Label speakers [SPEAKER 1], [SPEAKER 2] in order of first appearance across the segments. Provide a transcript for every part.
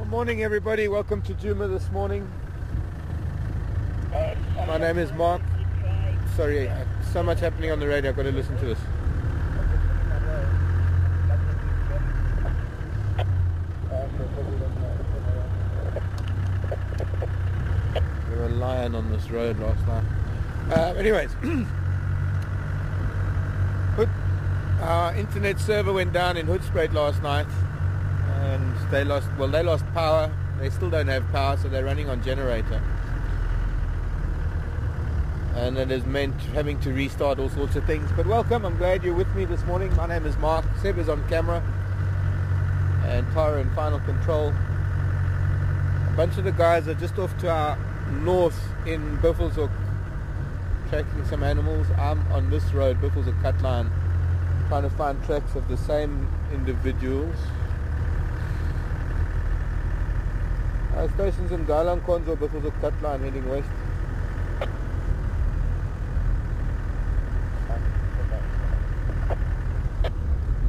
[SPEAKER 1] Good morning everybody, welcome to Juma this morning. My name is Mark. Sorry, so much happening on the radio, I've got to listen to this. There was a lion on this road last night. Anyways, our internet server went down in Hoedspruit last night. And they lost power. They still don't have power, so they're running on generator. And it has meant having to restart all sorts of things. But welcome, I'm glad you're with me this morning. My name is Mark. Seb is on camera. And Tara in final control. A bunch of the guys are just off to our north in Buffelshoek, tracking some animals. I'm on this road, Buffelshoek cut line, trying to find tracks of the same individuals. Stations in Galang Konzo, Buffelshoek cut line heading west.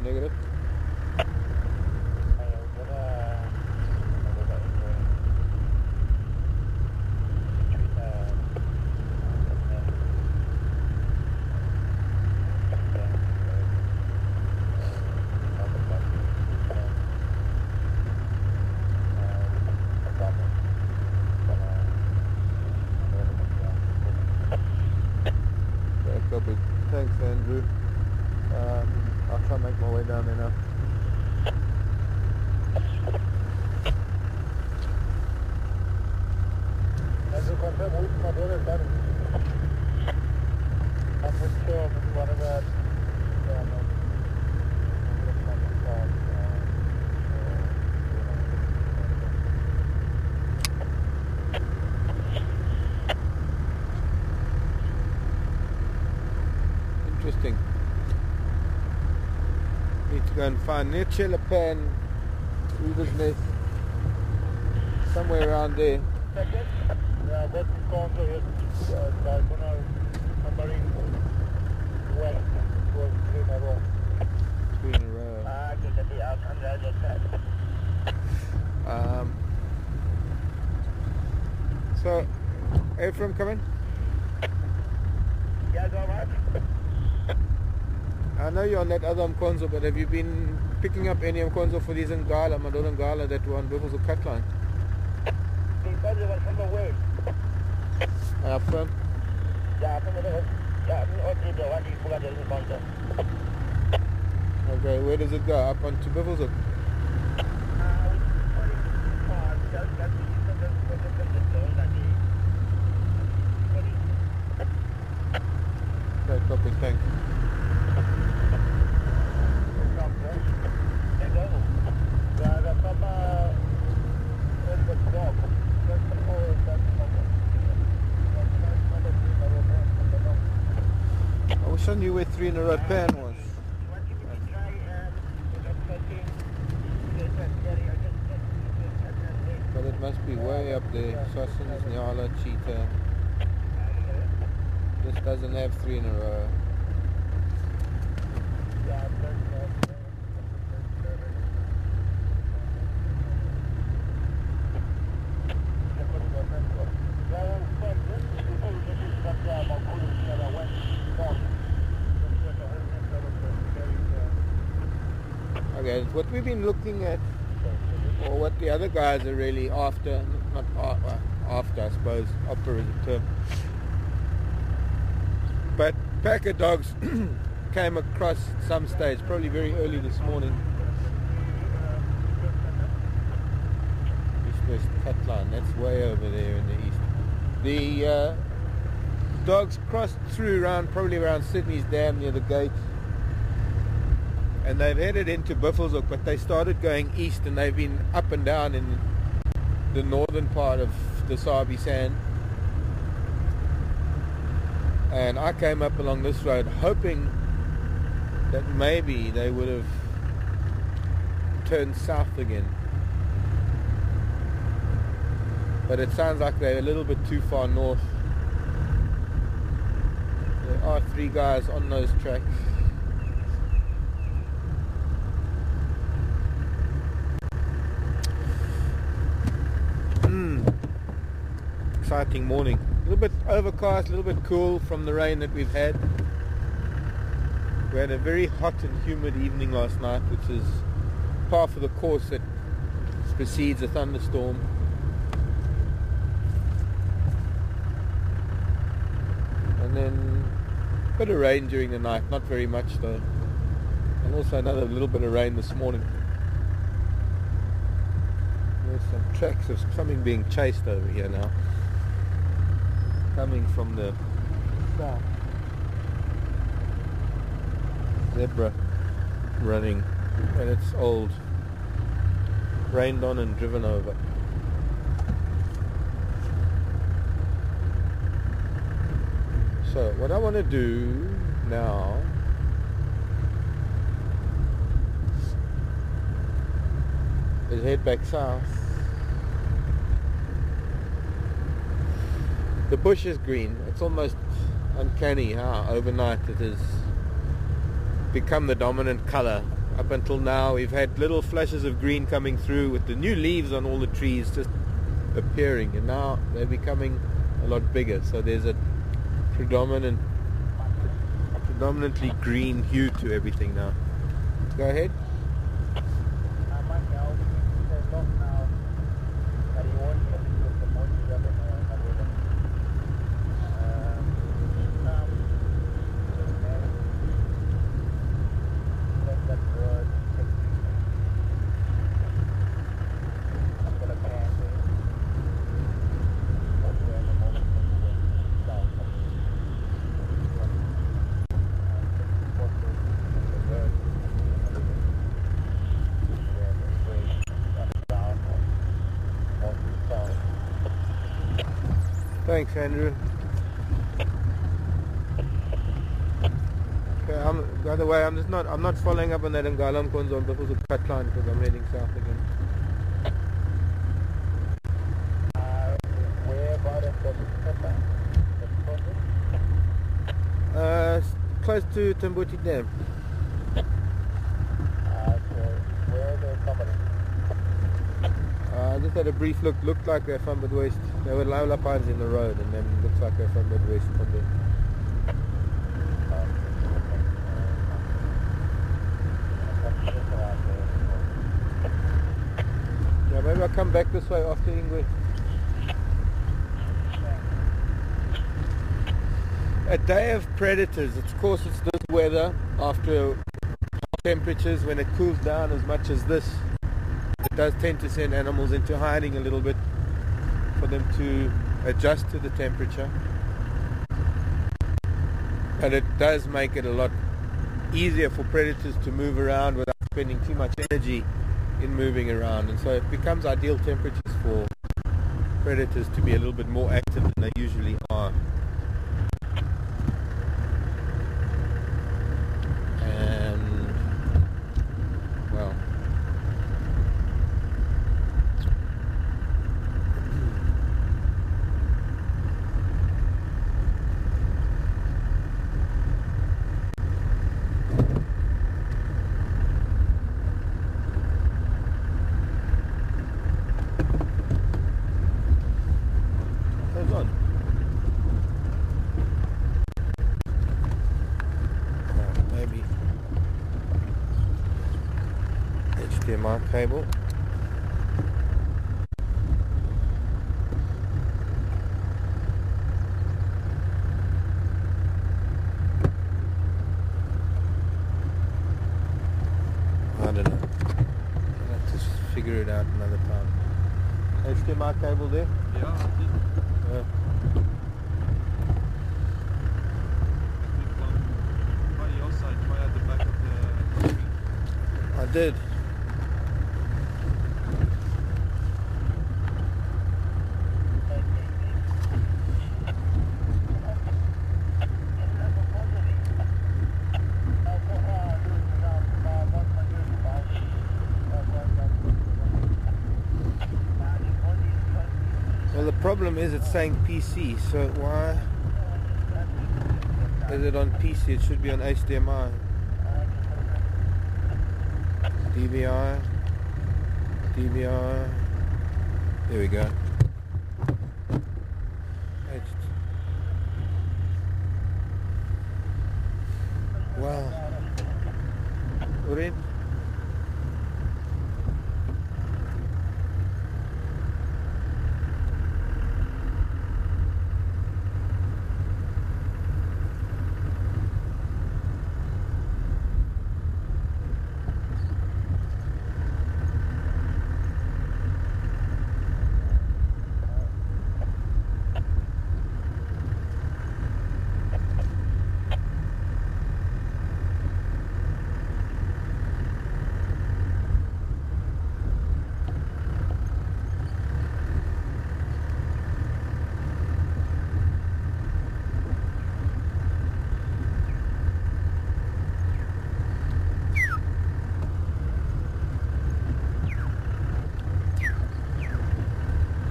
[SPEAKER 1] Negative. Thanks, Andrew. I'll try and make my way down there now. Interesting. Need to go and find near Leopard, Reader's Nest, somewhere around there. So, Ephraim coming? I know you're on that other Mkonzo, but have you been picking up any Mkonzo for these Ngala, Madonna Ngala that were on Buffelshoek cut line? Up front? Okay, where does it go? Up onto Buffelshoek? Okay, copy, thanks. I wish I knew where 3 in a row pan was. But it must be way up there. Sausage, Nyala, Cheetah. This doesn't have 3 in a row. Okay, what we've been looking at, or what the other guys are really after, not after, I suppose, opera is a term, but pack of dogs came across at some stage, probably very early this morning. East-west cut line, that's way over there in the east. The dogs crossed through probably around Sydney's Dam near the gate. And they've headed into Buffelshoek, but they started going east and they've been up and down in the northern part of the Sabi Sand. And I came up along this road hoping that maybe they would have turned south again. But it sounds like they're a little bit too far north. There are 3 guys on those tracks. exciting morning. A little bit overcast, a little bit cool from the rain that we've had. We had a very hot and humid evening last night, which is par for the course that precedes a thunderstorm. And then a bit of rain during the night, not very much though. And also another little bit of rain this morning. There's some tracks of something being chased over here now, coming from the south. Zebra running, and it's old, rained on and driven over. So what I want to do now is head back south. The bush is green. It's almost uncanny how overnight it has become the dominant color. Up until now we've had little flashes of green coming through with the new leaves on all the trees just appearing, and now they're becoming a lot bigger, so there's a predominantly green hue to everything now. Go ahead. Thanks, Andrew. Okay, by the way, I'm not following up on that Ngalam Konzo because of cut line, because I'm heading south again.
[SPEAKER 2] Where about it?
[SPEAKER 1] Close to Tambuti Dam.
[SPEAKER 2] Where are they coming?
[SPEAKER 1] I just had a brief look. Looked like they're from Midwest. There were Leopards in the road, and then it looks like they're from Midwest from there. Yeah, maybe I'll come back this way after Ingwe. A day of predators. Of course, it's this weather after temperatures. When it cools down as much as this, it does tend to send animals into hiding a little bit for them to adjust to the temperature. And it does make it a lot easier for predators to move around without spending too much energy in moving around. And so it becomes ideal temperatures for predators to be a little bit more active than they usually are. HDMI cable. I don't know. I'll have to figure it out another time. HDMI cable there?
[SPEAKER 3] Yeah, I did.
[SPEAKER 1] Yeah.
[SPEAKER 3] Big one. By your side, right at the back of the tree.
[SPEAKER 1] I did. Well, the problem is it's saying PC, so why is it on PC? It should be on HDMI. DVI, DVI, there we go. Wow. Urin?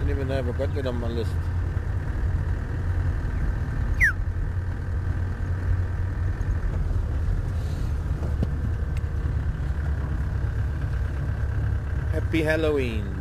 [SPEAKER 1] Don't even know if I've got that on my list. Happy Halloween.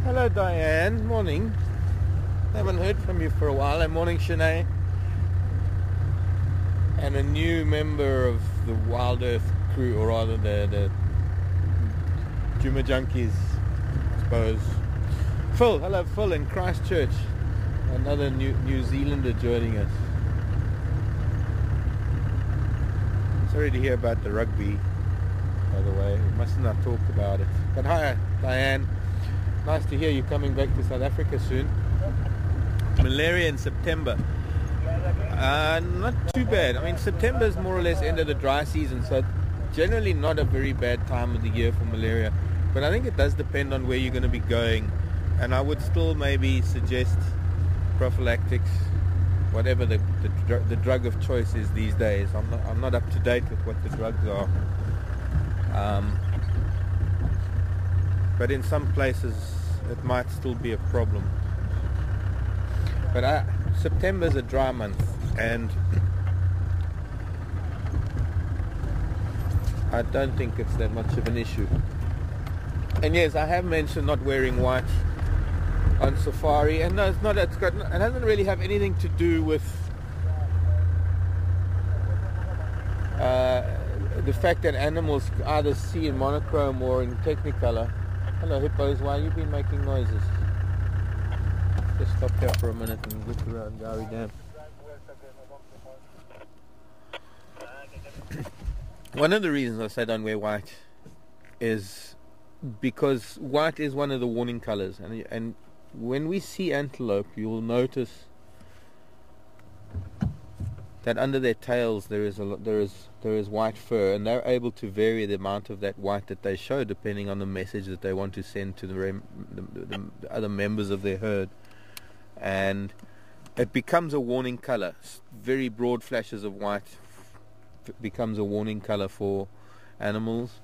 [SPEAKER 1] Hello Diane, morning. Haven't heard from you for a while. And morning Shanae. And a new member of the Wild Earth crew, or rather the Juma Junkies, I suppose. Phil, hello Phil in Christchurch. Another New Zealander joining us. Sorry to hear about the rugby, by the way. We must not talk about it. But hi Diane. Nice to hear you coming back to South Africa soon. Malaria in September. Not too bad. I mean, September is more or less end of the dry season, so generally not a very bad time of the year for malaria. But I think it does depend on where you're going to be going, and I would still maybe suggest prophylactics, whatever the drug of choice is these days. I'm not up to date with what the drugs are. But in some places it might still be a problem. But September's a dry month, and I don't think it's that much of an issue. And yes, I have mentioned not wearing white on safari, and no, it's not. It doesn't really have anything to do with the fact that animals either see in monochrome or in technicolor. Hello hippos, why have you been making noises? Just stop here for a minute and look around Gowrie Dam. One of the reasons I say don't wear white is because white is one of the warning colors, and when we see antelope, you will notice that under their tails there is white fur, and they're able to vary the amount of that white that they show depending on the message that they want to send to the other members of their herd, and it becomes a warning color. Very broad flashes of white becomes a warning color for animals.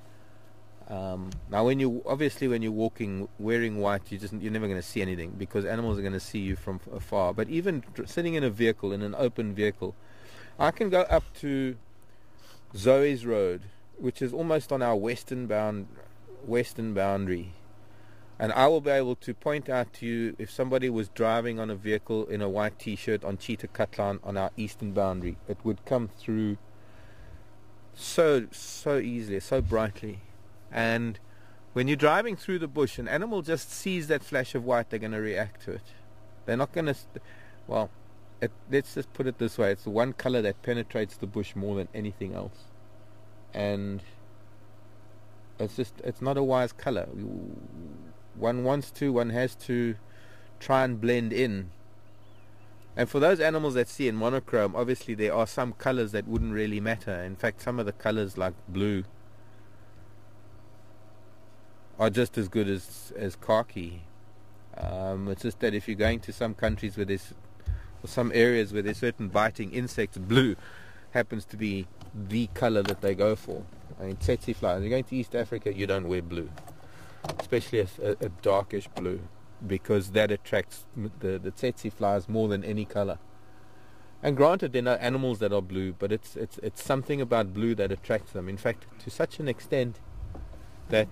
[SPEAKER 1] Now when you're walking wearing white, you're never going to see anything, because animals are going to see you from afar. But even sitting in an open vehicle, I can go up to Zoe's Road, which is almost on our western boundary, and I will be able to point out to you if somebody was driving on a vehicle in a white t-shirt on Cheetah Cutline on our eastern boundary. It would come through so easily, so brightly. And When you're driving through the bush, an animal just sees that flash of white, they're going to react to it. They're not going to... Well, let's just put it this way. It's the one color that penetrates the bush more than anything else. And it's not a wise color. One has to try and blend in. And for those animals that see in monochrome, obviously there are some colors that wouldn't really matter. In fact, some of the colors like blue are just as good as khaki. It's just that if you're going to some countries where there's, or some areas where there's certain biting insects, blue happens to be the color that they go for. I mean, tsetse flies. You're going to East Africa, you don't wear blue, especially a darkish blue, because that attracts the tsetse flies more than any color. And granted, there are animals that are blue, but it's something about blue that attracts them. In fact, to such an extent that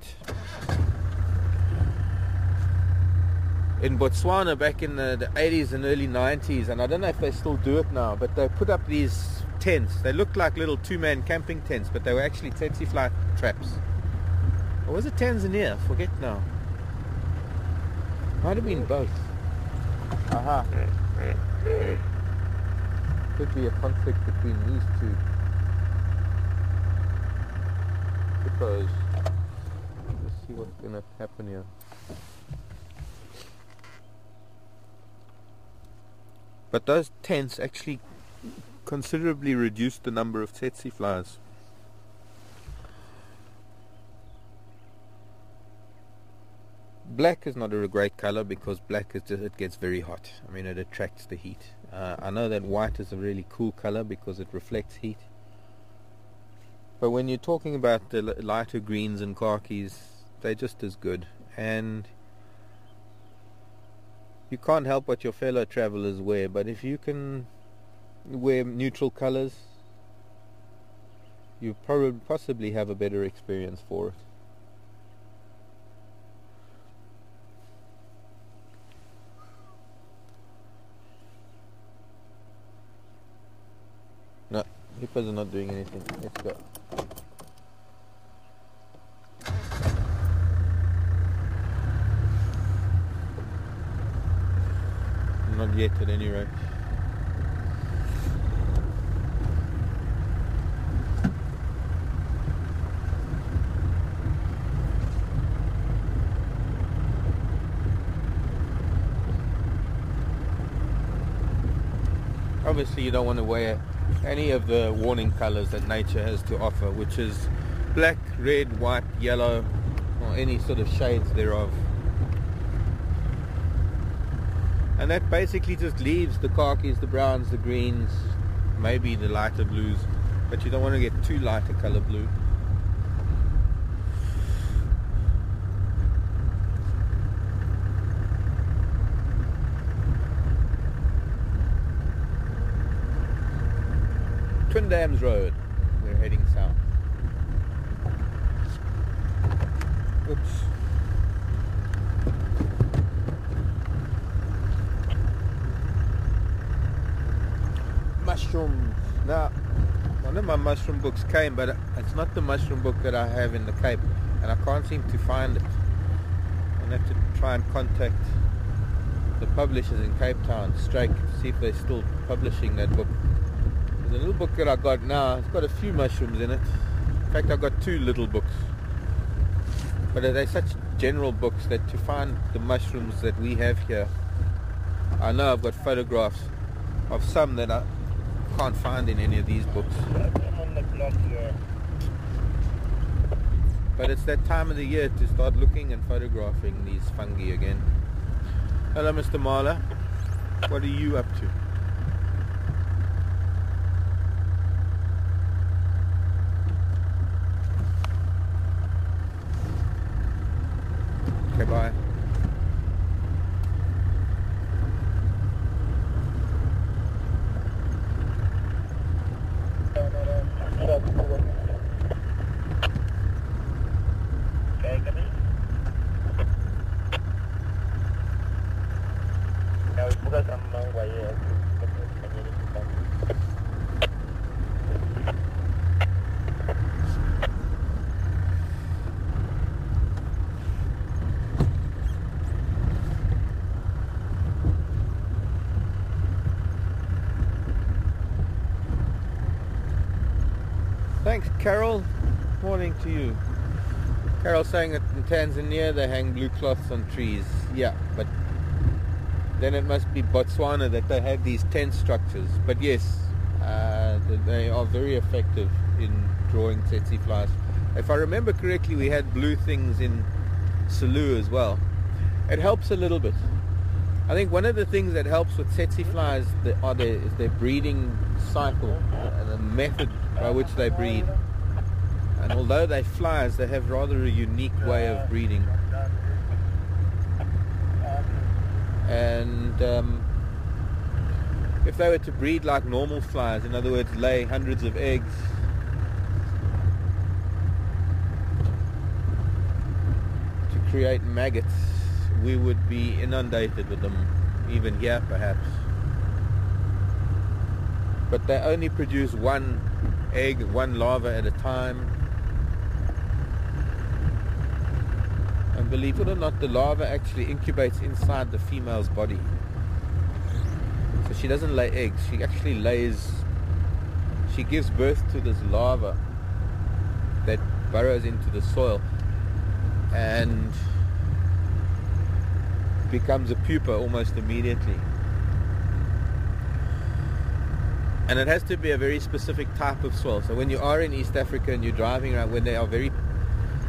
[SPEAKER 1] in Botswana back in the 80s and early 90s, and I don't know if they still do it now, but they put up these tents. They looked like little two-man camping tents, but they were actually tsetse fly traps. Or was it Tanzania? I forget now. Might have been both. Aha. Could be a conflict between these two. Suppose. Let's see what's going to happen here. But those tents actually considerably reduced the number of tsetse flies. Black is not a great color because black is just, it gets very hot. I mean, it attracts the heat. I know that white is a really cool color because it reflects heat. But when you're talking about the lighter greens and khakis, they're just as good. And you can't help what your fellow travelers wear, but if you can wear neutral colors, you possibly have a better experience for it. No, hippos are not doing anything. Let's go. Not yet, at any rate. Obviously you don't want to wear any of the warning colors that nature has to offer, which is black, red, white, yellow, or any sort of shades thereof. And that basically just leaves the khakis, the browns, the greens, maybe the lighter blues, but you don't want to get too light a color blue. Twin Dams Road, we're heading south. Oops. Mushrooms. Now, one of my mushroom books came, but it's not the mushroom book that I have in the Cape, and I can't seem to find it. I'll have to try and contact the publishers in Cape Town straight to see if they're still publishing that book. The little book that I got now, it's got a few mushrooms in it. In fact, I got two little books. But they're such general books that to find the mushrooms that we have here, I know I've got photographs of some that I can't find in any of these books. But it's that time of the year to start looking and photographing these fungi again. Hello, Mr. Marler. What are you up to? Okay, bye.
[SPEAKER 2] Okay, come in. Now we put us on my way.
[SPEAKER 1] Thanks, Carol. Morning to you. Carol saying that in Tanzania they hang blue cloths on trees. Yeah, but then it must be Botswana that they have these tent structures. But yes, they are very effective in drawing tsetse flies. If I remember correctly, we had blue things in Salou as well. It helps a little bit. I think one of the things that helps with tsetse flies is their breeding cycle, the method by which they breed. And although they're flies, they have rather a unique way of breeding. And if they were to breed like normal flies, in other words, lay hundreds of eggs, to create maggots, we would be inundated with them, even here perhaps. But they only produce one egg, one larva at a time. And believe it or not, the larva actually incubates inside the female's body. So she doesn't lay eggs, she actually she gives birth to this larva that burrows into the soil and becomes a pupa almost immediately. And it has to be a very specific type of soil. So when you are in East Africa and you're driving around, when there are very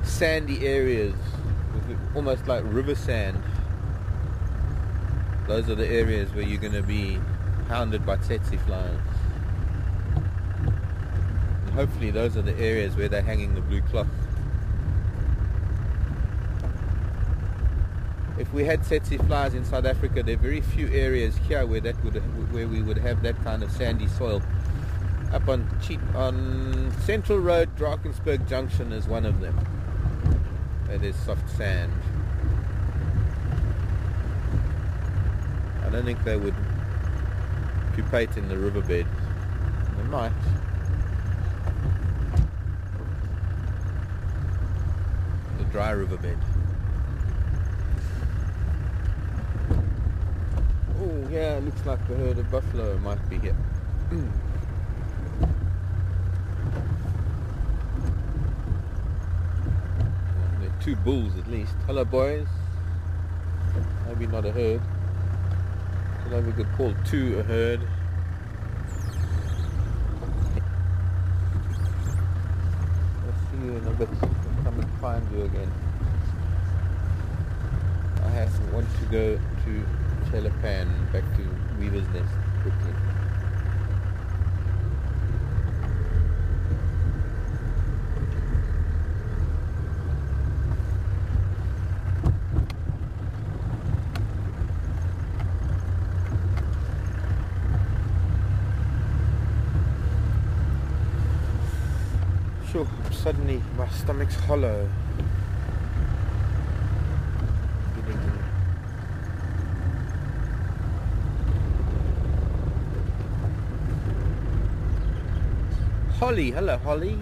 [SPEAKER 1] sandy areas, almost like river sand, those are the areas where you're going to be hounded by tsetse flies. And hopefully those are the areas where they're hanging the blue cloth. If we had tsetse flies in South Africa, there are very few areas here where we would have that kind of sandy soil. Up on Central Road, Drakensberg Junction is one of them. It is soft sand. I don't think they would pupate in the riverbed. They might. The dry riverbed. Oh yeah, it looks like the herd of buffalo might be here. There are 2 bulls at least. Hello boys. Maybe not a herd. So we could call 2 a herd. I'll see you in a bit. I'll come and find you again. I want to go to Leopard, back to Weaver's Nest quickly. Sure, suddenly my stomach's hollow. Holly, hello Holly,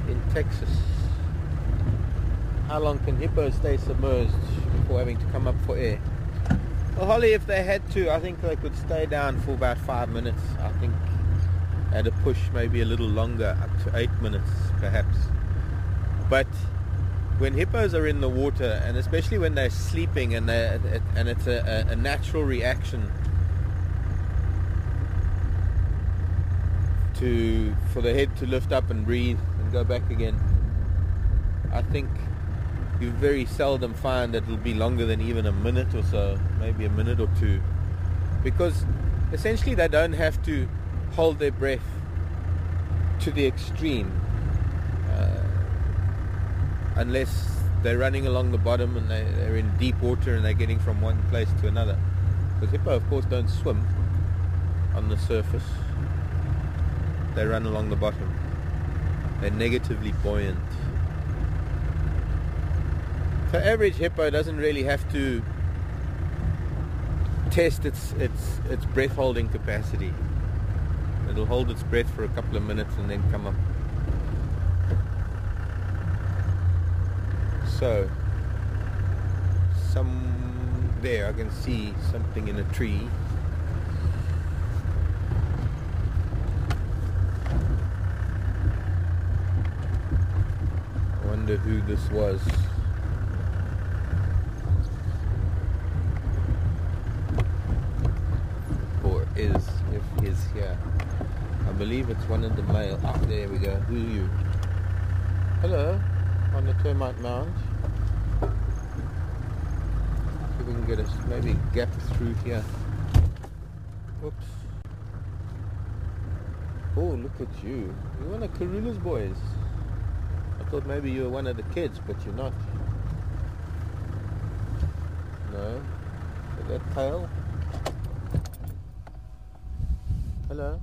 [SPEAKER 1] in Texas. How long can hippos stay submerged before having to come up for air? Well Holly, if they had to, I think they could stay down for about 5 minutes. I think at a push maybe a little longer, up to 8 minutes perhaps. But when hippos are in the water, and especially when they're sleeping, and it's a natural reaction for the head to lift up and breathe and go back again. I think you very seldom find that it'll be longer than even a minute or so, maybe a minute or 2, because essentially they don't have to hold their breath to the extreme unless they're running along the bottom and they're in deep water and they're getting from one place to another, because hippo of course don't swim on the surface. They run along the bottom. They're negatively buoyant. So average hippo doesn't really have to test its breath holding capacity. It'll hold its breath for a couple of minutes and then come up. So there I can see something in a tree. wonder who this was. Or is, if is here. I believe it's one of the male. Ah, there we go. Who are you? Hello, on the termite mound. See if we can get us maybe a gap through here. Oops. Oh, look at you. You're one of Karula's boys. I thought maybe you were one of the kids, but you're not. No. Is that tail? Hello.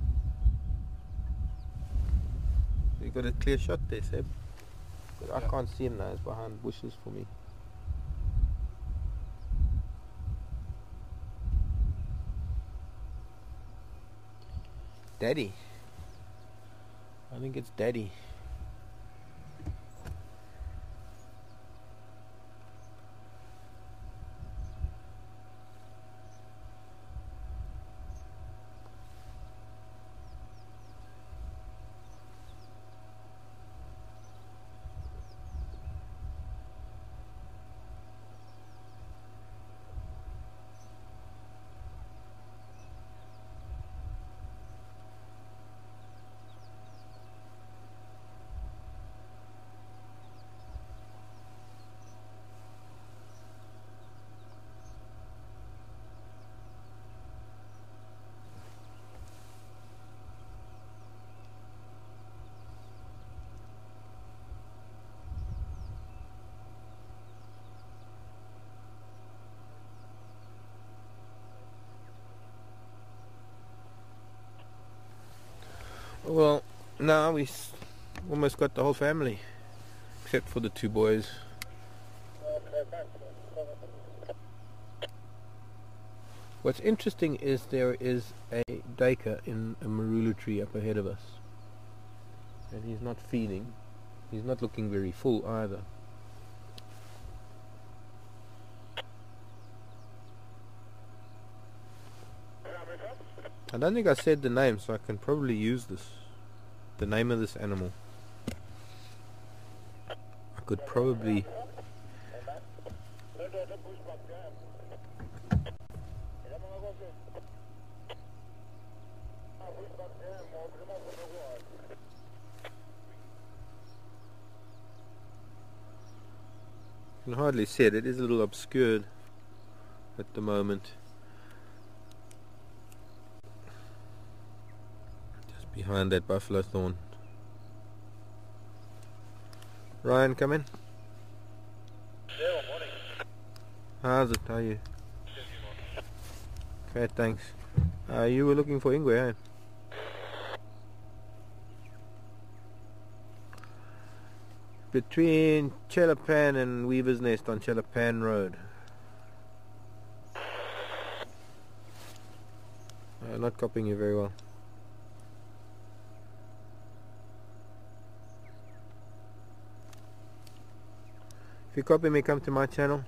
[SPEAKER 1] You got a clear shot there, Seb. But I can't see him now. He's behind bushes for me. Daddy. I think it's Daddy. Well, now we almost got the whole family, except for the two boys. What's interesting is there is a duiker in a marula tree up ahead of us, and he's not feeding. He's not looking very full either. I don't think I said the name, so I can probably use this. The name of this animal. I could probably... I can hardly see it. It is a little obscured at the moment. Behind that buffalo thorn. Ryan, come in.
[SPEAKER 2] Yeah, morning.
[SPEAKER 1] How's it? How are you? Okay, thanks. You were looking for Ingwe, eh? Between Chelapan and Weaver's Nest on Chelapan Road. Not copying you very well. If you copy me, come to my channel.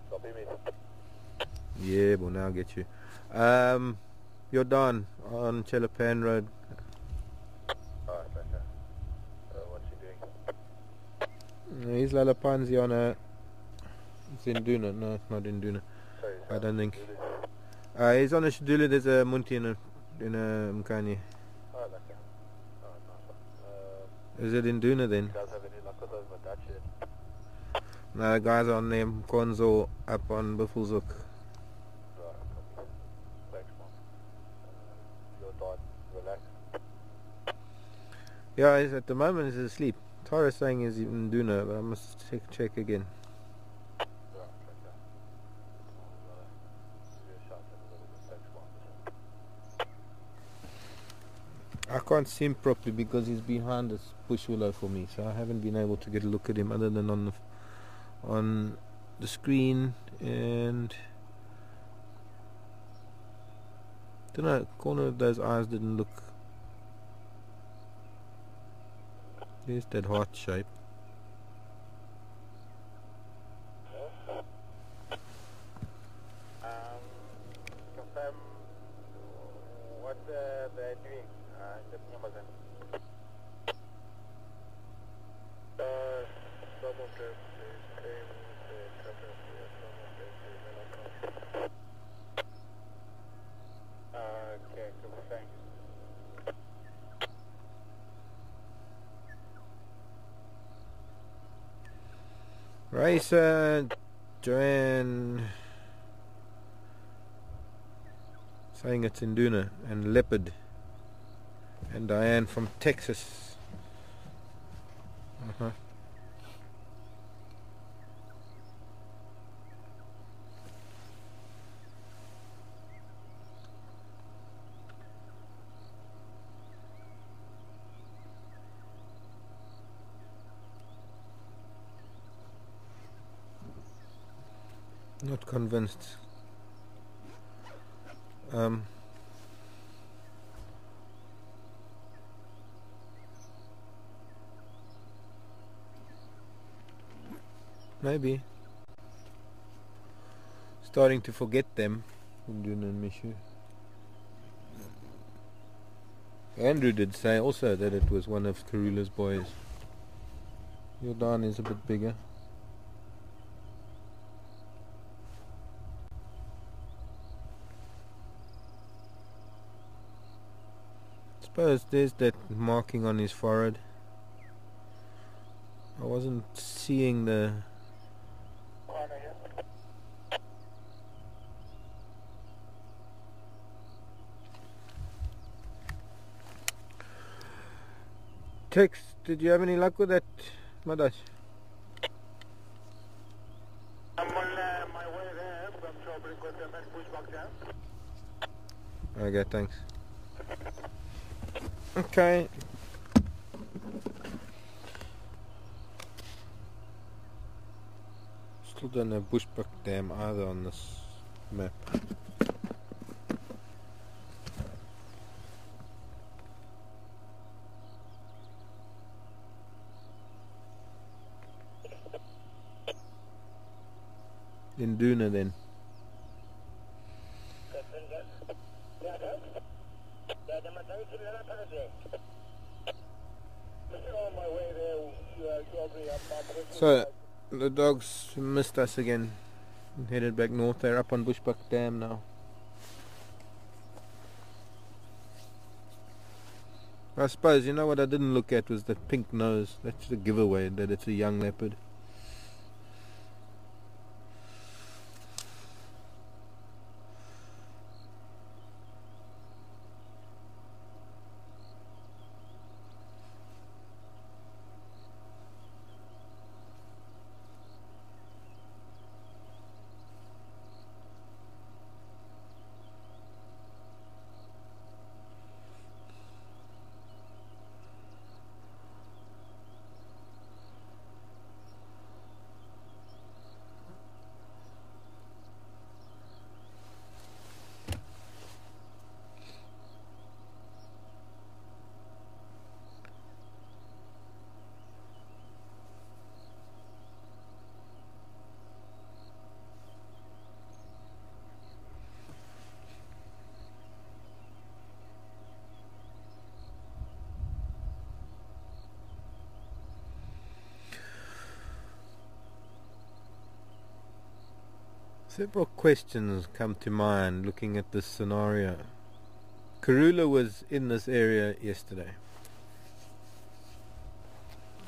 [SPEAKER 2] Copy me.
[SPEAKER 1] Yeah, well now I'll get you. You're done on Chelapan Road.
[SPEAKER 2] Alright, okay. What's he doing?
[SPEAKER 1] He's Lalapanzi on a... It's in Duna. No, it's not in Duna.
[SPEAKER 2] Sorry,
[SPEAKER 1] I don't think. He's on a Shadula. There's a Munti in a Mkani.
[SPEAKER 2] Alright, okay. Alright, nice one.
[SPEAKER 1] Is it in Duna then?
[SPEAKER 2] You guys have any luck with those Dutch yet?
[SPEAKER 1] No, the guys on them Konzo up on Buffelshoek.
[SPEAKER 2] Right, copy. Thanks, man. Your dad, relax.
[SPEAKER 1] Yeah, he's, at the moment he's asleep. Tara's saying he's in Duna, but I must check again.
[SPEAKER 2] Right, okay. I'll give you a shout in a little bit. Thanks, man.
[SPEAKER 1] I can't see him properly because he's behind this bush willow for me, so I haven't been able to get a look at him other than on the screen, and don't know, corner of those eyes didn't look. There's that heart shape.
[SPEAKER 2] Confirm what they're doing. Bazen. Some of them is claim the chapter here, some of them is Leopard. Okay, super, thanks.
[SPEAKER 1] Racer, Joanne, saying it's Induna, and Leopard, and Diane from Texas. Not convinced. Maybe. Starting to forget them. Induna and Mishu. Andrew did say also that it was one of Karula's boys. Jordan is a bit bigger. Suppose there's that marking on his forehead. I wasn't seeing the... Tex, did you have any luck with that, Madash?
[SPEAKER 2] I'm on my way there, but I'm sure I've got the push back down.
[SPEAKER 1] Okay, thanks. Okay. Still don't have Bushbuck Dam either on this map. Induna then. So the dogs missed us again and headed back north. They're up on Bushbuck Dam now. I suppose, you know what I didn't look at was the pink nose. That's the giveaway that it's a young leopard. Several questions come to mind looking at this scenario. Karula was in this area yesterday.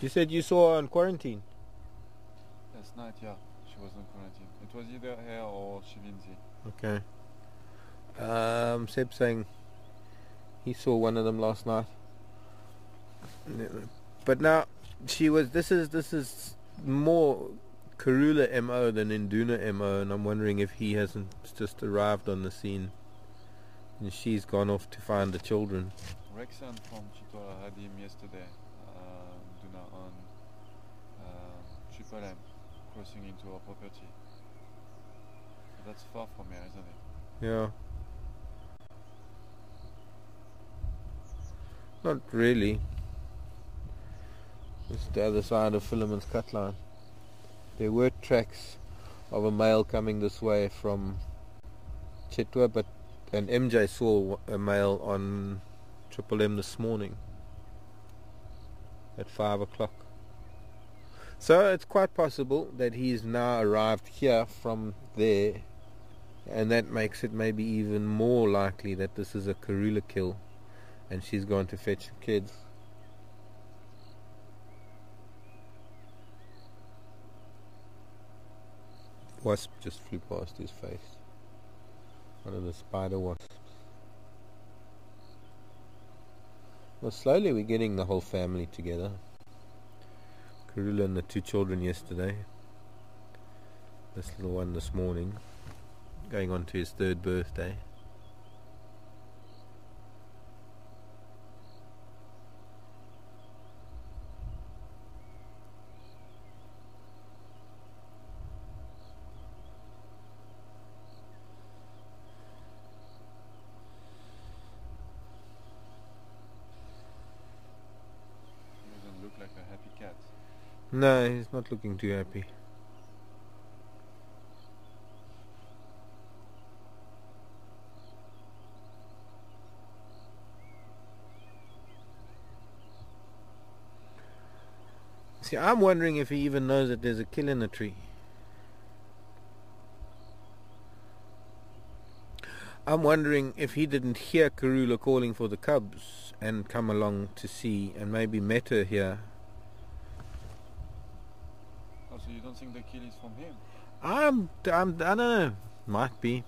[SPEAKER 1] You said you saw her on quarantine?
[SPEAKER 3] Last night, yeah, she was on quarantine. It was either her or Shivinzi.
[SPEAKER 1] Okay. Seb saying he saw one of them last night. But now she was. This is more Karula MO than Induna MO, and I'm wondering if he hasn't just arrived on the scene and she's gone off to find the children.
[SPEAKER 3] Rexon from Chitola had him yesterday, Induna on Triple M, crossing into our property. So that's far from here, isn't it?
[SPEAKER 1] Yeah. Not really. It's the other side of Philemon's cut line. There were tracks of a male coming this way from Chitwa, and MJ saw a male on Triple M this morning. at 5 o'clock. So it's quite possible that he's now arrived here from there, and that makes it maybe even more likely that this is a Karula kill and she's gone to fetch the kids. Wasp just flew past his face. One of the spider wasps. Well, slowly we're getting the whole family together. Karula and the 2 children yesterday. This little one this morning. Going on to his 3rd birthday.
[SPEAKER 3] Doesn't look like a happy cat.
[SPEAKER 1] No, he's not looking too happy. See, I'm wondering if he even knows that there's a kill in the tree. I'm wondering if he didn't hear Karula calling for the cubs and come along to see and maybe met her here.
[SPEAKER 3] Oh, so you don't think the kill is from him?
[SPEAKER 1] I don't know. Might be.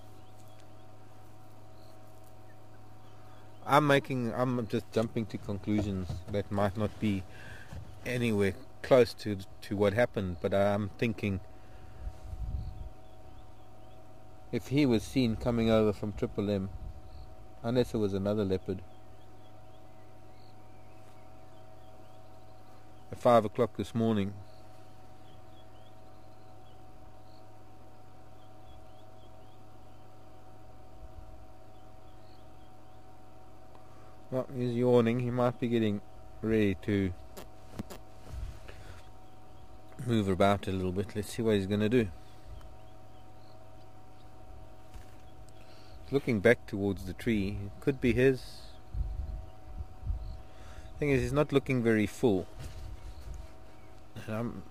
[SPEAKER 1] I'm just jumping to conclusions that might not be anywhere close to what happened, but I'm thinking if he was seen coming over from Triple M, unless it was another leopard, at 5 o'clock this morning, well, he's yawning. He might be getting ready to move about a little bit. Let's see what he's going to do. He's looking back towards the tree. It could be his. Thing is, he's not looking very full. And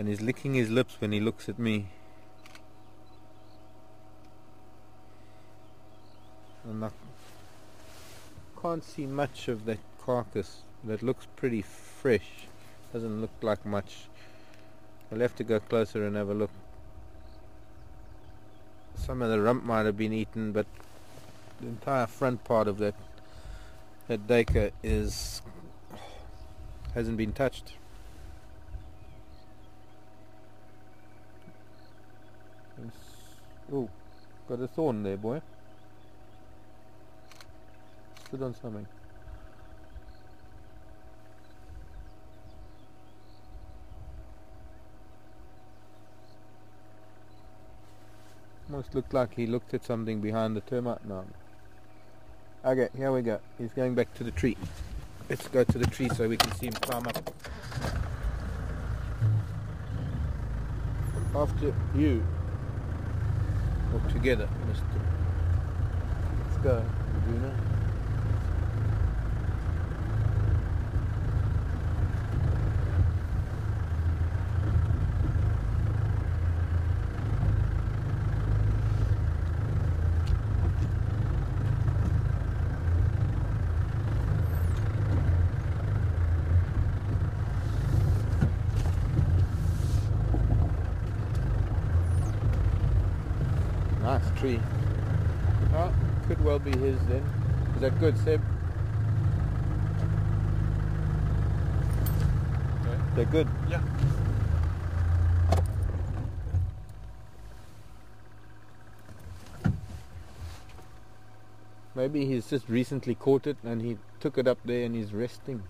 [SPEAKER 1] he's licking his lips when he looks at me. And I can't see much of that carcass. That looks pretty fresh. Doesn't look like much. I'll have to go closer and have a look. Some of the rump might have been eaten, but the entire front part of that deka hasn't been touched. Oh, got a thorn there, boy. Stood on something. Almost looked like he looked at something behind the termite mound. Okay, here we go. He's going back to the tree. Let's go to the tree so we can see him climb up. After you. Walk together, Mr. Let's go, Laguna. Nice tree. Oh, could well be his then. Is that good, Seb?
[SPEAKER 3] Okay.
[SPEAKER 1] They're good.
[SPEAKER 3] Yeah.
[SPEAKER 1] Maybe he's just recently caught it and he took it up there and he's resting.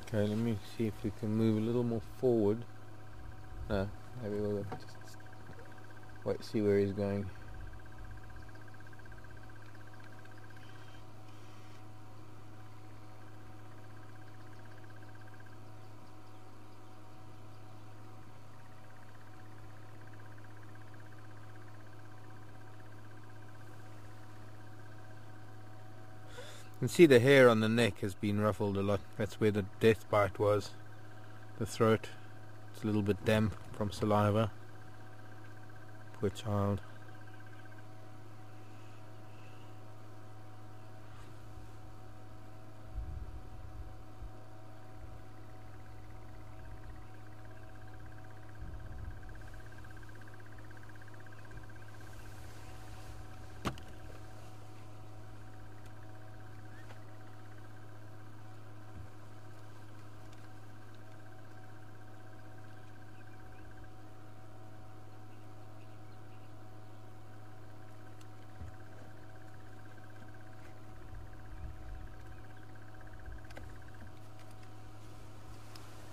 [SPEAKER 1] Okay, let me see if we can move a little more forward. No, maybe we'll just wait, see where he's going. You can see the hair on the neck has been ruffled a lot. That's where the death bite was. The throat. It's a little bit damp from saliva. Poor child.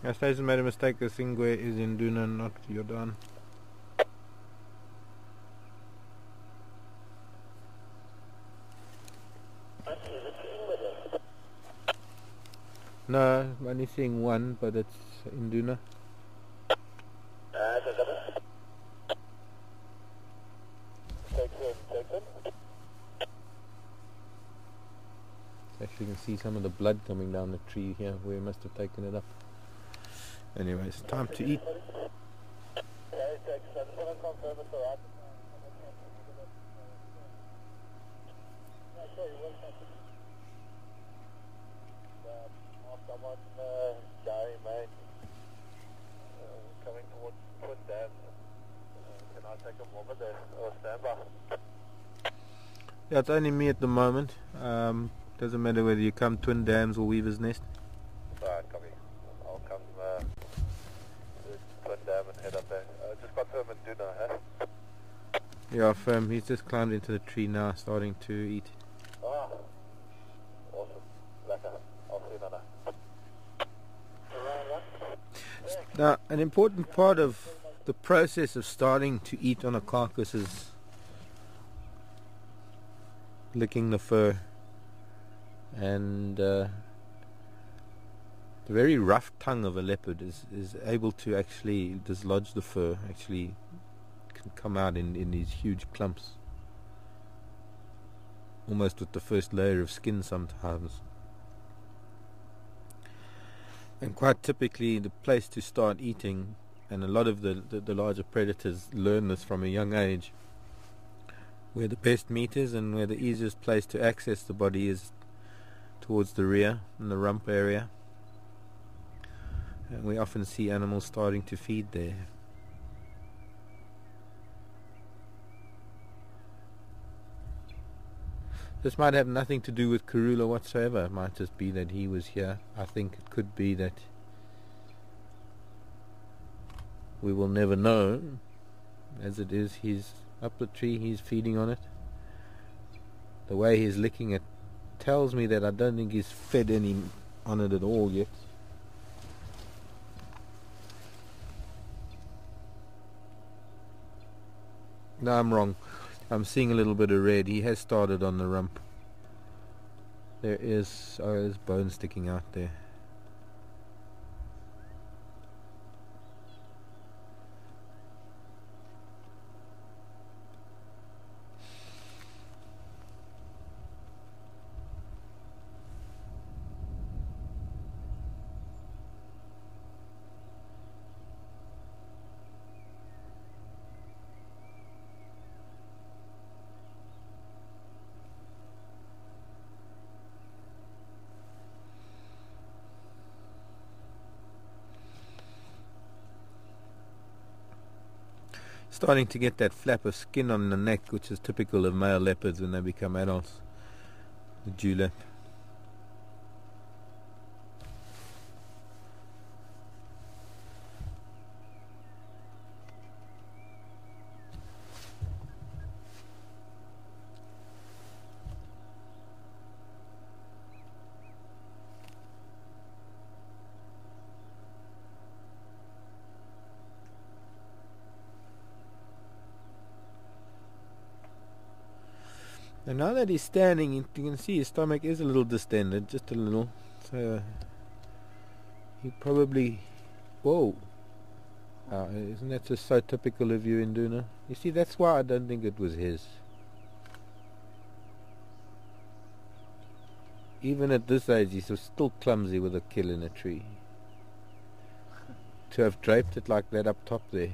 [SPEAKER 1] I station made a mistake. The Singwe is in Duna, not Jordan. No, I'm only seeing one, but it's in Duna. Actually, you can see some of the blood coming down the tree here where he must have taken it up. Anyways, time to eat.
[SPEAKER 2] Someone, Gary, mate, coming towards Twin Dam. Can I take him over there or stand by?
[SPEAKER 1] Yeah, it's only me at the moment. Doesn't matter whether you come Twin Dams or Weaver's Nest.
[SPEAKER 2] Alright, copy. I'll come to Twin Dam and head up there. Just confirm and do now, huh?
[SPEAKER 1] Yeah, firm. He's just climbed into the tree now, starting to eat.
[SPEAKER 2] Ah, awesome. Lekker. I'll see you now.
[SPEAKER 1] Now, an important part of the process of starting to eat on a carcass is licking the fur, and the very rough tongue of a leopard is able to actually dislodge the fur, actually can come out in these huge clumps, almost with the first layer of skin sometimes. And quite typically the place to start eating, and a lot of the larger predators learn this from a young age, where the best meat is and where the easiest place to access the body is towards the rear and the rump area. And we often see animals starting to feed there. This might have nothing to do with Karula whatsoever. It might just be that he was here. I think it could be that we will never know. As it is, he's up the tree, he's feeding on it. The way he's licking it tells me that I don't think he's fed any on it at all yet. No, I'm wrong. I'm seeing a little bit of red. He has started on the rump. There's bone sticking out there. Starting to get that flap of skin on the neck, which is typical of male leopards when they become adults. The dewlap. And now that he's standing, you can see his stomach is a little distended, just a little. So he probably... Whoa! Isn't that just so typical of you, Induna? You see, that's why I don't think it was his. Even at this age, he's still clumsy with a kill in a tree. To have draped it like that up top there.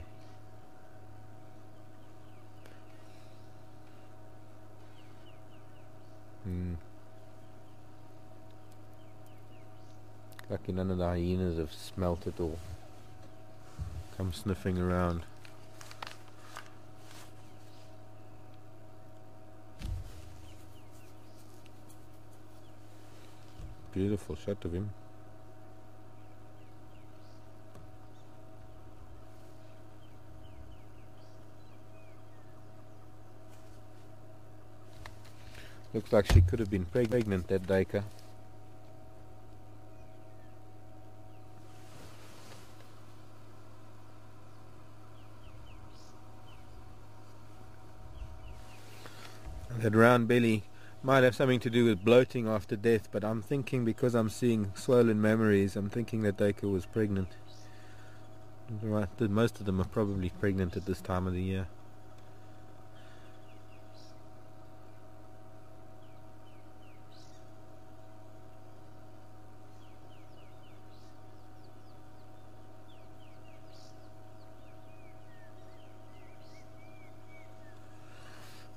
[SPEAKER 1] Lucky none of the hyenas have smelt it or come sniffing around. Beautiful shot of him. Looks like she could have been pregnant, that Dacre. That round belly might have something to do with bloating after death, but I'm thinking, because I'm seeing swollen memories, I'm thinking that Dacre was pregnant. Right, most of them are probably pregnant at this time of the year.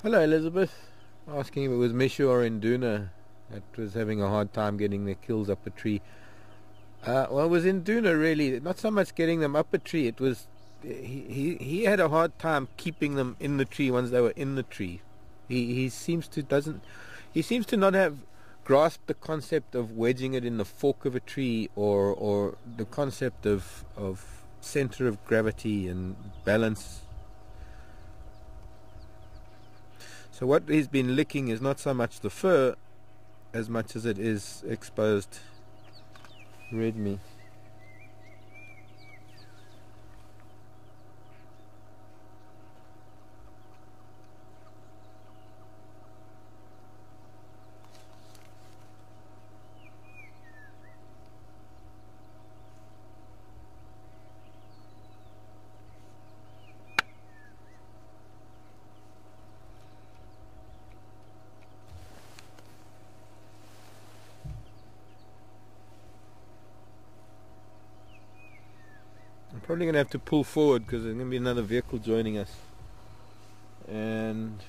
[SPEAKER 1] Hello, Elizabeth. Asking if it was Mishu or Induna that was having a hard time getting their kills up a tree. Well, it was Induna really. Not so much getting them up a tree. It was he had a hard time keeping them in the tree once they were in the tree. He seems to not have grasped the concept of wedging it in the fork of a tree, or the concept of center of gravity and balance. So what he's been licking is not so much the fur as much as it is exposed red meat. Probably going to have to pull forward because there's going to be another vehicle joining us. And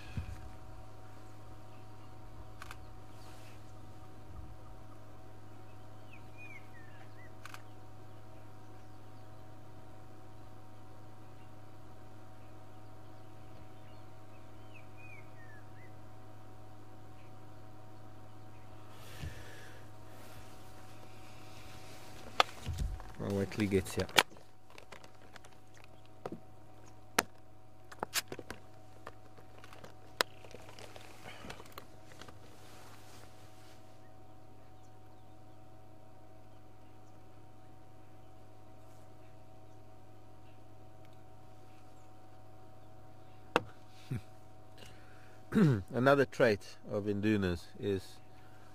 [SPEAKER 1] I'll wait till he gets here. Another trait of Induna's is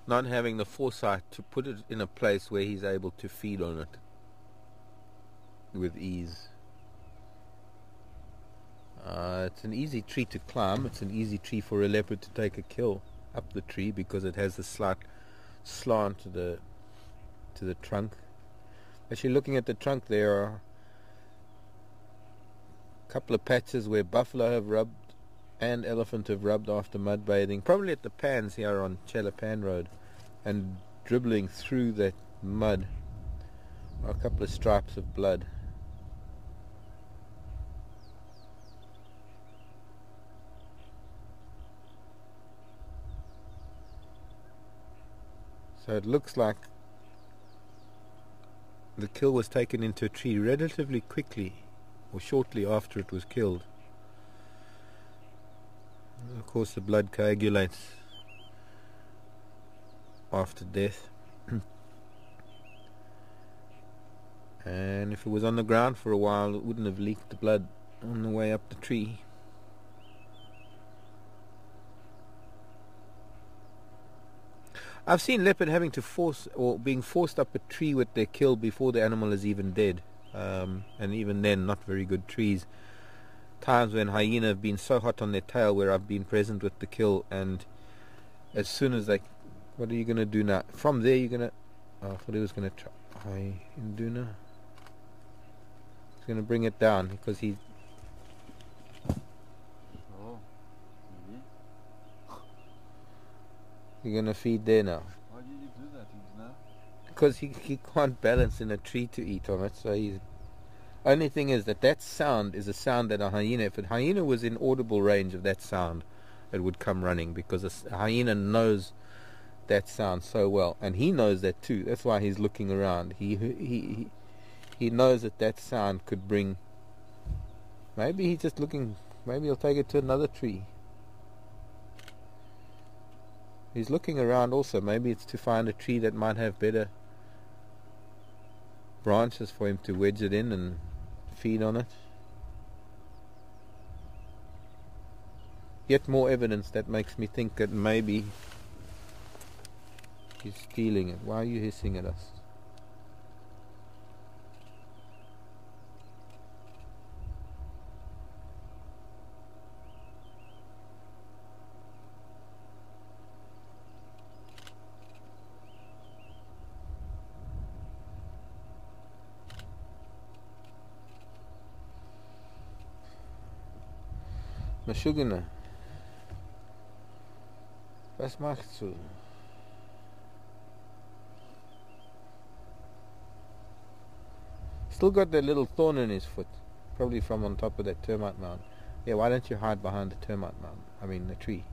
[SPEAKER 1] not having the foresight to put it in a place where he's able to feed on it with ease. It's an easy tree to climb. It's an easy tree for a leopard to take a kill up the tree because it has a slight slant to the trunk. Actually, looking at the trunk, there are a couple of patches where buffalo have rubbed and elephant have rubbed after mud bathing, probably at the pans here on Chelapan Road, and dribbling through that mud are a couple of stripes of blood. So it looks like the kill was taken into a tree relatively quickly, or shortly after it was killed. Of course, the blood coagulates after death. And if it was on the ground for a while, it wouldn't have leaked the blood on the way up the tree. I've seen leopard having to force or being forced up a tree with their kill before the animal is even dead, and even then not very good trees. Times when hyena have been so hot on their tail where I've been present with the kill, and as soon as they, what are you going to do now? From there you're going to, I thought he was going to try Induna. He's going to bring it down because he,
[SPEAKER 3] Oh.
[SPEAKER 1] you're going to feed there now.
[SPEAKER 3] Why did you do that, now?
[SPEAKER 1] Because he can't balance in a tree to eat on it, so he's... Only thing is that sound is a sound that a hyena, if a hyena was in audible range of that sound, it would come running, because a hyena knows that sound so well, and he knows that too. That's why he's looking around. He knows that sound could bring... Maybe he's just looking, maybe he'll take it to another tree. He's looking around also. Maybe it's to find a tree that might have better branches for him to wedge it in and feed on it. Yet more evidence that makes me think that maybe he's stealing it. Why are you hissing at us? Mashugana. Was machst du? Still got that little thorn in his foot. Probably from on top of that termite mound. Yeah, why don't you hide behind the termite mound? I mean the tree.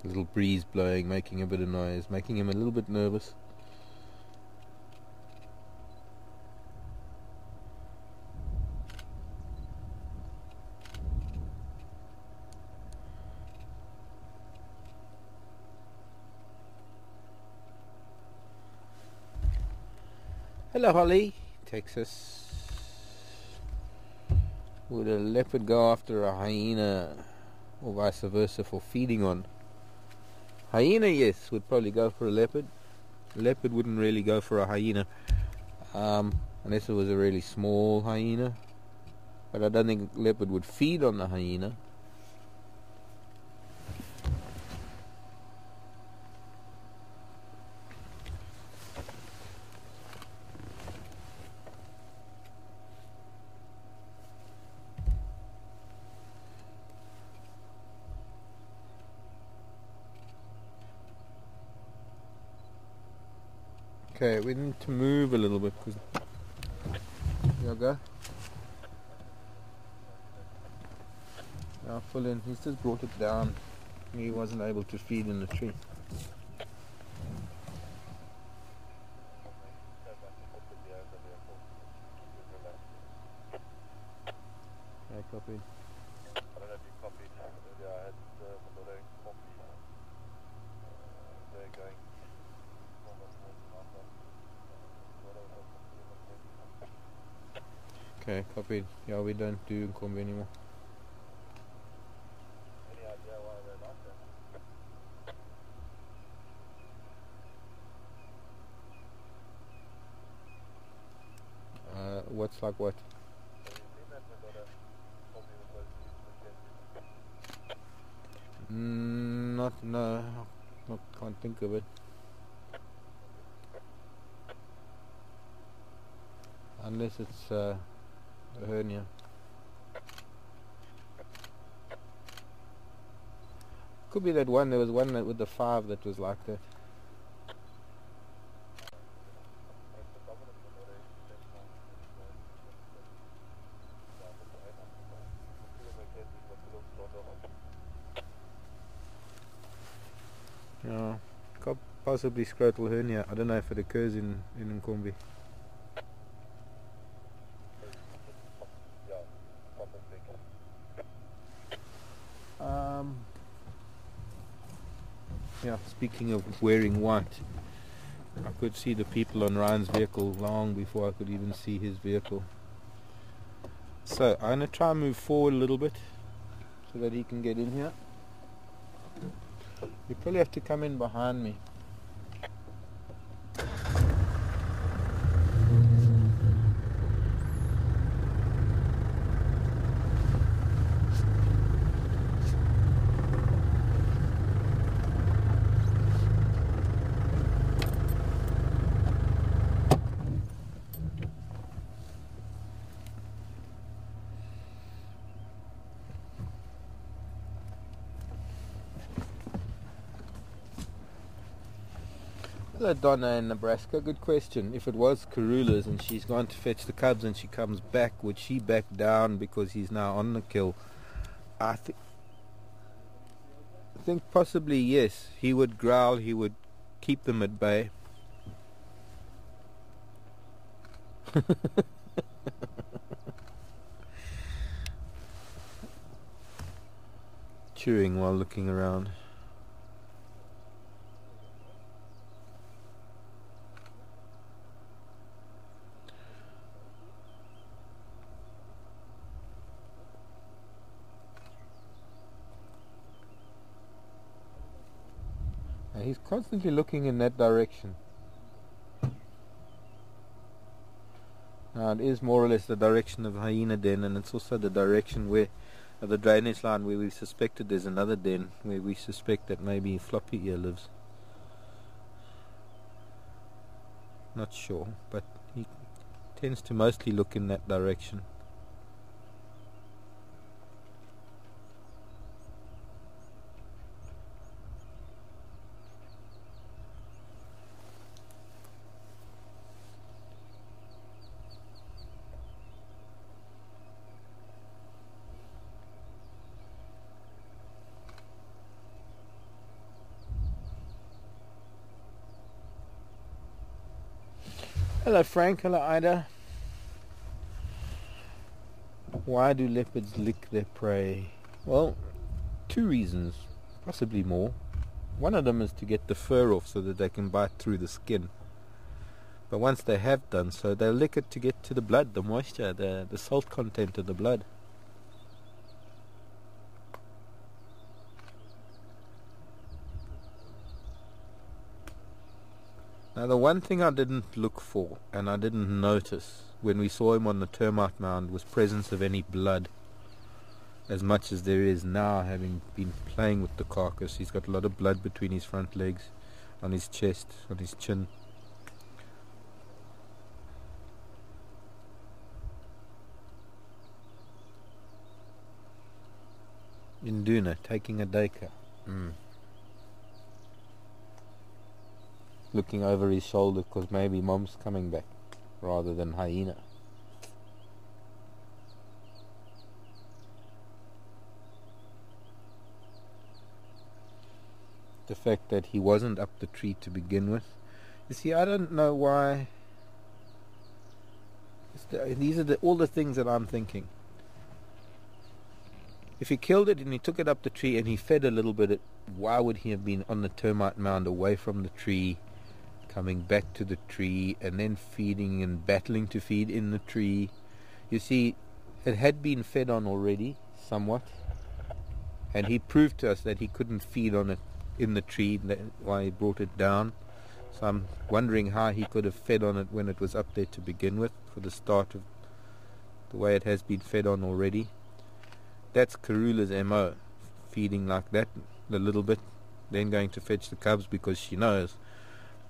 [SPEAKER 1] Little breeze blowing, making a bit of noise, making him a little bit nervous. Hello, Holly, Texas. Would a leopard go after a hyena, or vice versa, for feeding on? Hyena, yes, would probably go for a leopard. Leopard wouldn't really go for a hyena, unless it was a really small hyena. But I don't think leopard would feed on the hyena. Okay, we need to move a little bit because here we go. Now full in. He's just brought it down. He wasn't able to feed in the tree. Okay, copied.
[SPEAKER 2] I don't know if you copied. Yeah, I had Malone copy. They're going almost
[SPEAKER 1] Okay, copied. Yeah, we don't do Nkombi anymore.
[SPEAKER 2] Any idea why they like that?
[SPEAKER 1] What's like what?
[SPEAKER 2] Have you seen that they got a Nkombi that was used
[SPEAKER 1] No, can't think of it. Unless it's a hernia. Could be that one. There was one with the 5 that was like that. Yeah, possibly scrotal hernia. I don't know if it occurs in Nkombi. Yeah, speaking of wearing white, I could see the people on Ryan's vehicle long before I could even see his vehicle. So I'm going to try and move forward a little bit so that he can get in here. You probably have to come in behind me. Hello Donna in Nebraska, good question. If it was Karula's and she's gone to fetch the cubs and she comes back, would she back down because he's now on the kill? I think possibly yes. He would growl, he would keep them at bay. Chewing while looking around. He's constantly looking in that direction. Now it is more or less the direction of the hyena den, and it's also the direction where of the drainage line where we suspected there's another den where we suspect that maybe Floppy Ear lives. Not sure, but he tends to mostly look in that direction. Hello Frank, hello Ida. Why do leopards lick their prey? Well, two reasons, possibly more. One of them is to get the fur off so that they can bite through the skin. But once they have done so, they'll lick it to get to the blood, the moisture, the salt content of the blood. Now the one thing I didn't look for and I didn't notice when we saw him on the termite mound was presence of any blood, as much as there is now, having been playing with the carcass. He's got a lot of blood between his front legs, on his chest, on his chin. Induna taking a deka. Looking over his shoulder because maybe mom's coming back rather than hyena. The fact that he wasn't up the tree to begin with. You see, I don't know why. These are all the things that I'm thinking. If he killed it and he took it up the tree and he fed a little bit, why would he have been on the termite mound away from the tree, coming back to the tree and then feeding and battling to feed in the tree? You see, it had been fed on already, somewhat, and he proved to us that he couldn't feed on it in the tree, that's why he brought it down. So I'm wondering how he could have fed on it when it was up there to begin with, for the start of the way it has been fed on already. That's Karula's MO, feeding like that a little bit, then going to fetch the cubs because she knows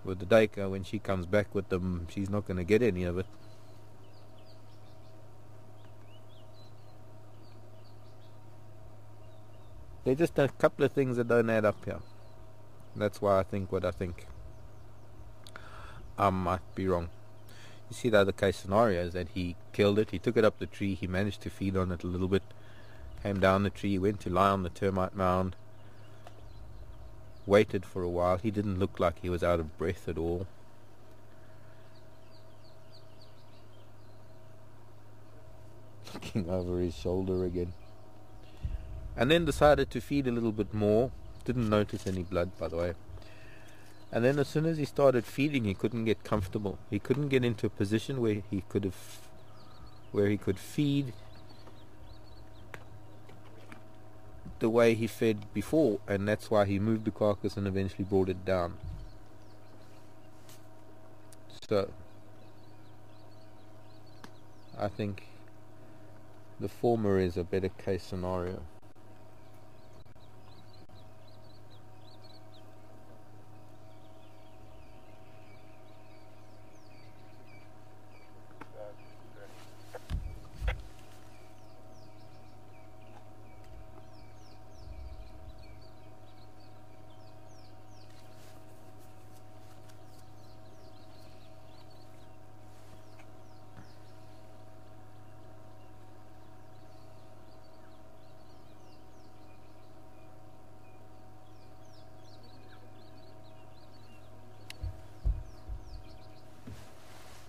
[SPEAKER 1] with the deka, when she comes back with them, she's not going to get any of it. There's just a couple of things that don't add up here. That's why I think what I think. I might be wrong. You see, the other case scenario is that he killed it, he took it up the tree, he managed to feed on it a little bit, came down the tree, went to lie on the termite mound, waited for a while. He didn't look like he was out of breath at all. Looking over his shoulder again. And then decided to feed a little bit more, didn't notice any blood, by the way. And then as soon as he started feeding, he couldn't get comfortable. He couldn't get into a position where he could feed the way he fed before, and that's why he moved the carcass and eventually brought it down. So I think the former is a better case scenario.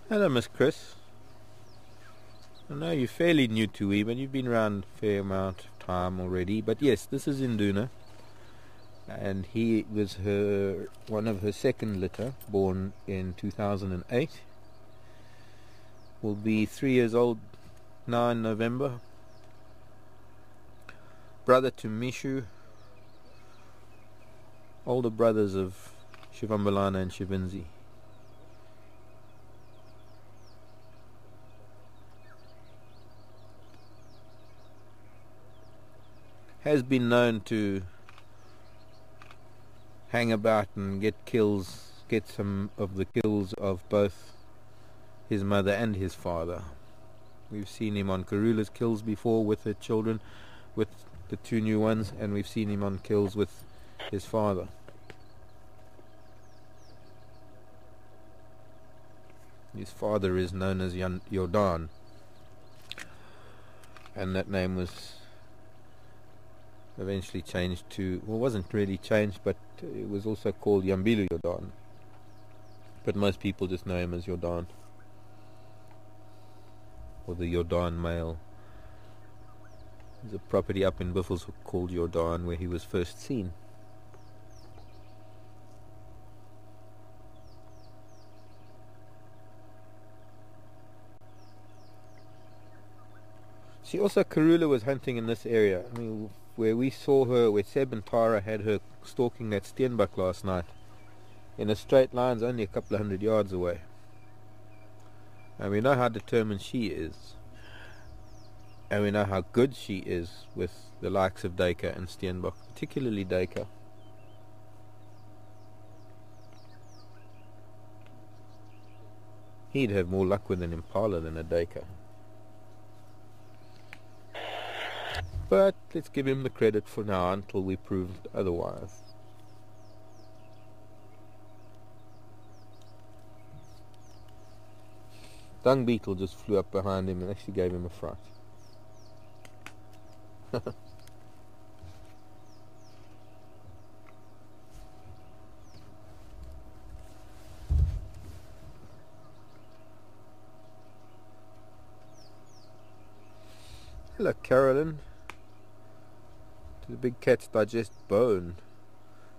[SPEAKER 1] Hello, Miss Chris. I know you're fairly new to we, but you've been around a fair amount of time already. But yes, this is Induna, and he was one of her second litter, born in 2008. Will be 3 years old now in November. Brother to Mishu, older brothers of Shivambalana and Shivinzi. Has been known to hang about and get some of the kills of both his mother and his father. We've seen him on Karula's kills before with her children, with the two new ones, and we've seen him on kills with his father. His father is known as Jordan, and that name was eventually changed to, well, wasn't really changed, but it was also called Yambilu Jordan, but most people just know him as Jordan, or the Jordan male. There's a property up in Buffelshoek called Jordan where he was first seen. See, also Karula was hunting in this area. I mean, where we saw her, where Seb and Tara had her stalking that steenbuck last night, in a straight line, only a couple of 100 yards away. And we know how determined she is, and we know how good she is with the likes of Duiker and steenbuck, particularly Duiker. He'd have more luck with an impala than a Duiker. But let's give him the credit for now until we proved otherwise. Dung beetle just flew up behind him and actually gave him a fright. Hello, Carolyn. The big cats digest bone.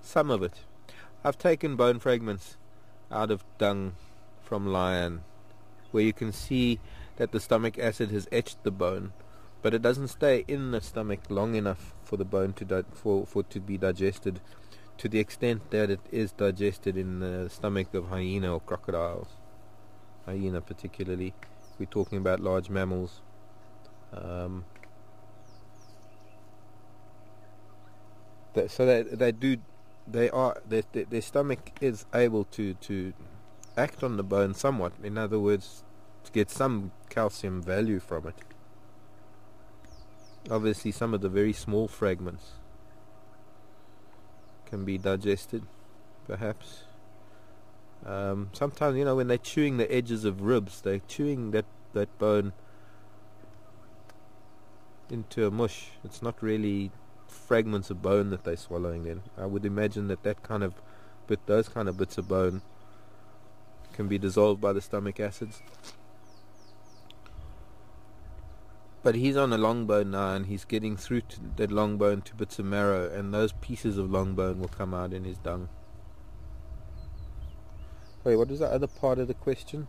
[SPEAKER 1] Some of it. I've taken bone fragments out of dung from lion, where you can see that the stomach acid has etched the bone, but it doesn't stay in the stomach long enough for the bone to for it to be digested, to the extent that it is digested in the stomach of hyena or crocodiles. Hyena particularly. We're talking about large mammals. Their stomach is able to act on the bone somewhat. In other words, to get some calcium value from it. Obviously, some of the very small fragments can be digested, perhaps. Sometimes, when they're chewing the edges of ribs, they're chewing that bone into a mush. It's not really fragments of bone that they're swallowing then. I would imagine those kind of bits of bone can be dissolved by the stomach acids. But he's on a long bone now, and he's getting through to that long bone to bits of marrow, and those pieces of long bone will come out in his dung. Wait, what was the other part of the question?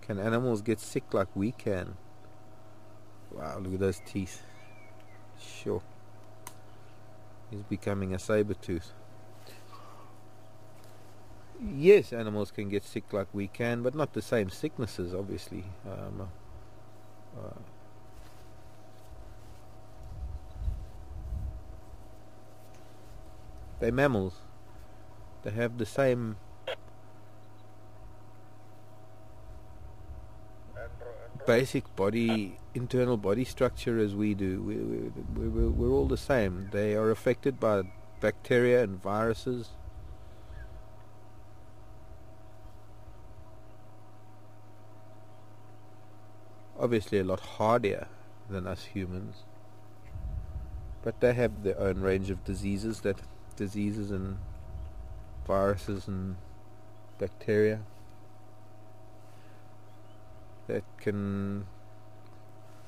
[SPEAKER 1] Can animals get sick like we can? Wow, look at those teeth. Sure. He's becoming a saber-tooth. Yes, animals can get sick like we can, but not the same sicknesses, obviously. They're mammals. They have the same basic internal body structure as we do. We're all the same. They are affected by bacteria and viruses. Obviously a lot harder than us humans, but they have their own range of diseases and viruses and bacteria that can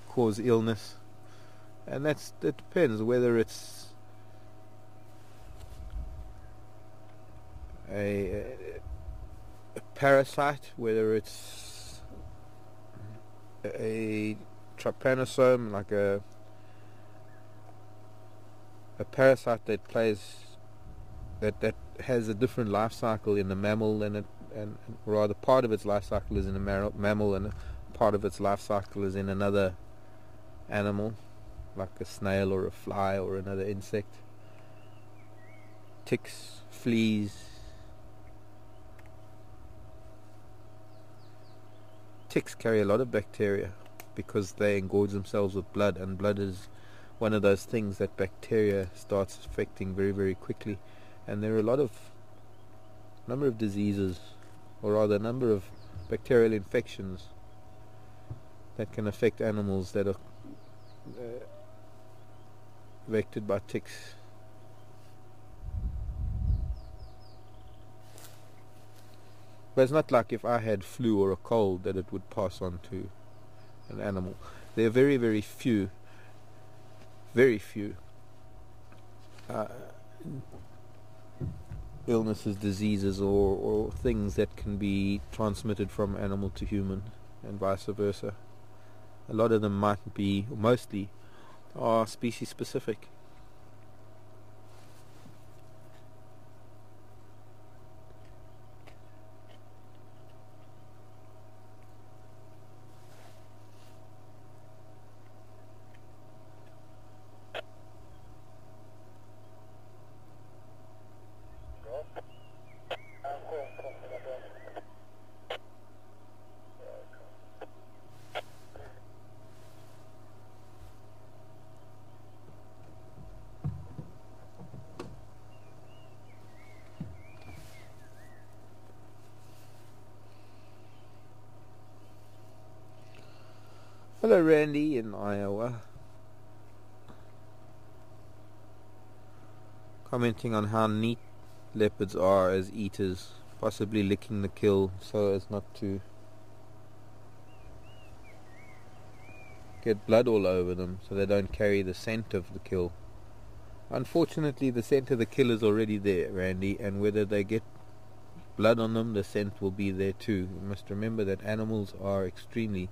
[SPEAKER 1] cause illness, and that depends whether it's a parasite, whether it's a trypanosome, like a parasite that has a different life cycle in the mammal, and rather part of its life cycle is in a mammal, and part of its life cycle is in another animal, like a snail or a fly or another insect. Ticks, fleas. Ticks carry a lot of bacteria because they engorge themselves with blood, and blood is one of those things that bacteria starts affecting very, very quickly. And there are a number of diseases, or rather a number of bacterial infections that can affect animals that are vectored by ticks. But it's not like if I had flu or a cold that it would pass on to an animal. There are very, very few illnesses, diseases, or things that can be transmitted from animal to human, and vice versa. A lot of them might be, or mostly, are species specific. Hello, Randy in Iowa. Commenting on how neat leopards are as eaters, possibly licking the kill so as not to get blood all over them, so they don't carry the scent of the kill. Unfortunately, the scent of the kill is already there, Randy, and whether they get blood on them, the scent will be there too. You must remember that animals are extremely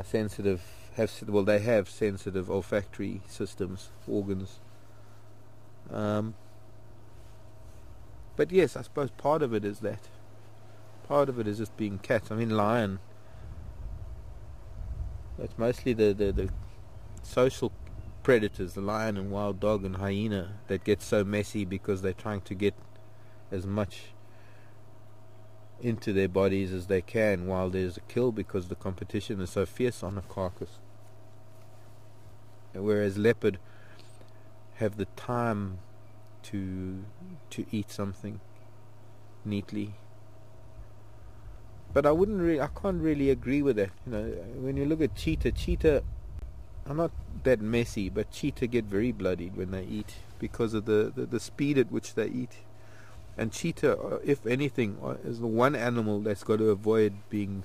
[SPEAKER 1] sensitive. They have sensitive olfactory systems, organs. But yes, I suppose part of it is that. Part of it is just being cats. I mean, lion. It's mostly the social predators, the lion and wild dog and hyena, that get so messy because they're trying to get as much into their bodies as they can while there's a kill, because the competition is so fierce on a carcass. Whereas leopard have the time to eat something neatly. But I can't really agree with that. You know, when you look at cheetah are not that messy, but cheetah get very bloodied when they eat because of the speed at which they eat. And cheetah, if anything, is the one animal that's got to avoid being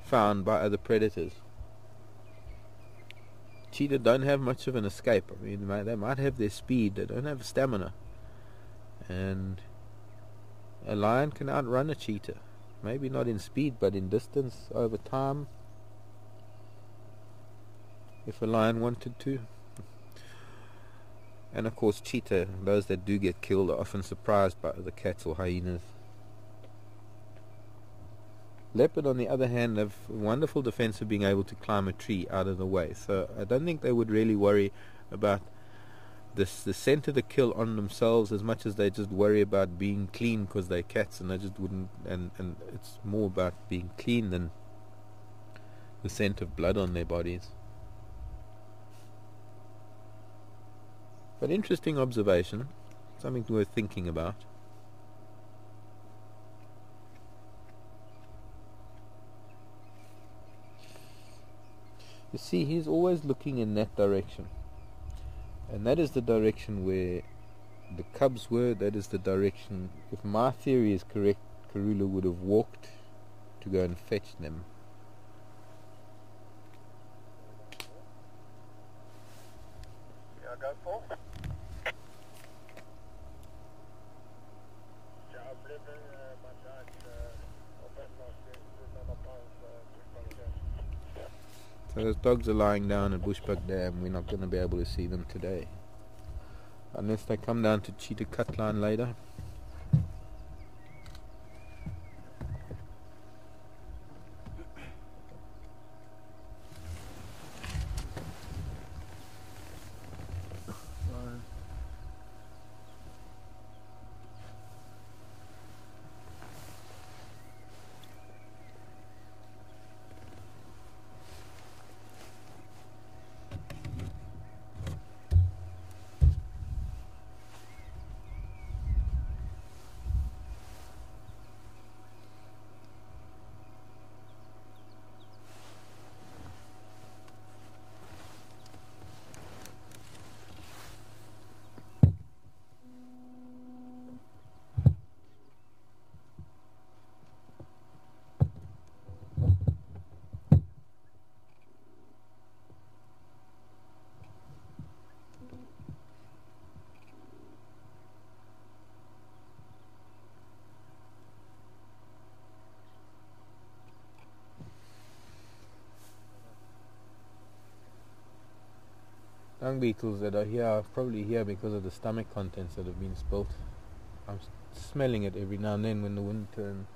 [SPEAKER 1] found by other predators. Cheetah don't have much of an escape. I mean, they might have their speed, they don't have stamina. And a lion can outrun a cheetah. Maybe not in speed, but in distance over time, if a lion wanted to. And of course cheetah, those that do get killed, are often surprised by other cats or hyenas. Leopard, on the other hand, have a wonderful defense of being able to climb a tree out of the way. So I don't think they would really worry about the scent of the kill on themselves as much as they just worry about being clean, because they're cats and they just wouldn't, and it's more about being clean than the scent of blood on their bodies. But interesting observation, something worth thinking about. You see, he's always looking in that direction. And that is the direction where the cubs were. That is the direction, if my theory is correct, Karula would have walked to go and fetch them.
[SPEAKER 2] Yeah, go for.
[SPEAKER 1] So those dogs are lying down at Bushbuck Dam. We're not going to be able to see them today, unless they come down to Cheetah Cut Line later. Dung beetles that are here are probably here because of the stomach contents that have been spilt. I'm smelling it every now and then when the wind turns.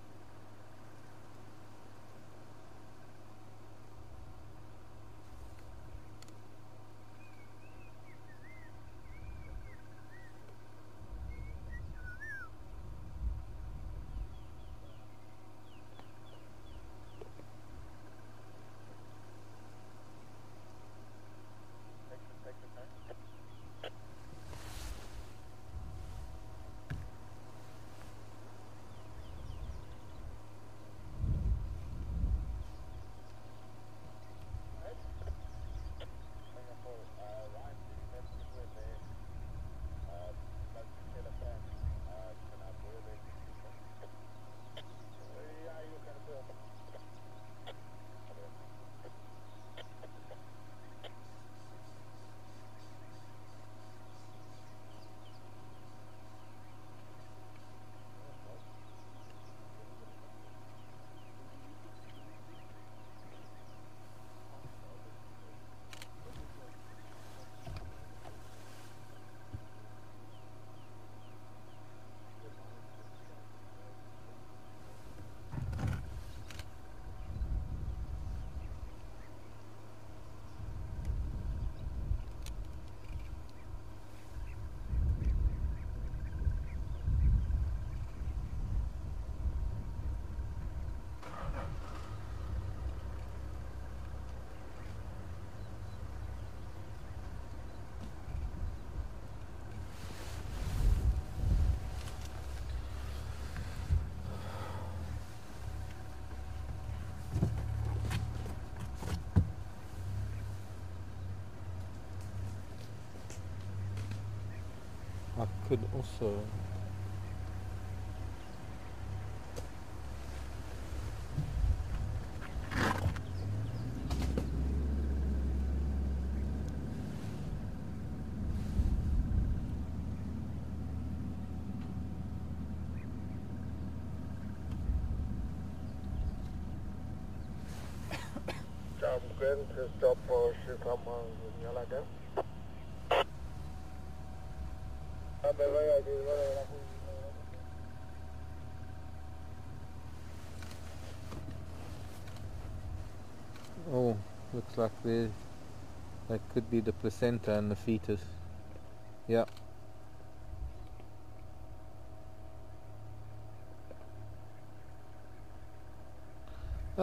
[SPEAKER 1] I could also
[SPEAKER 2] to stop for Shikama Yalaga.
[SPEAKER 1] Oh, looks like that could be the placenta and the fetus. Yeah.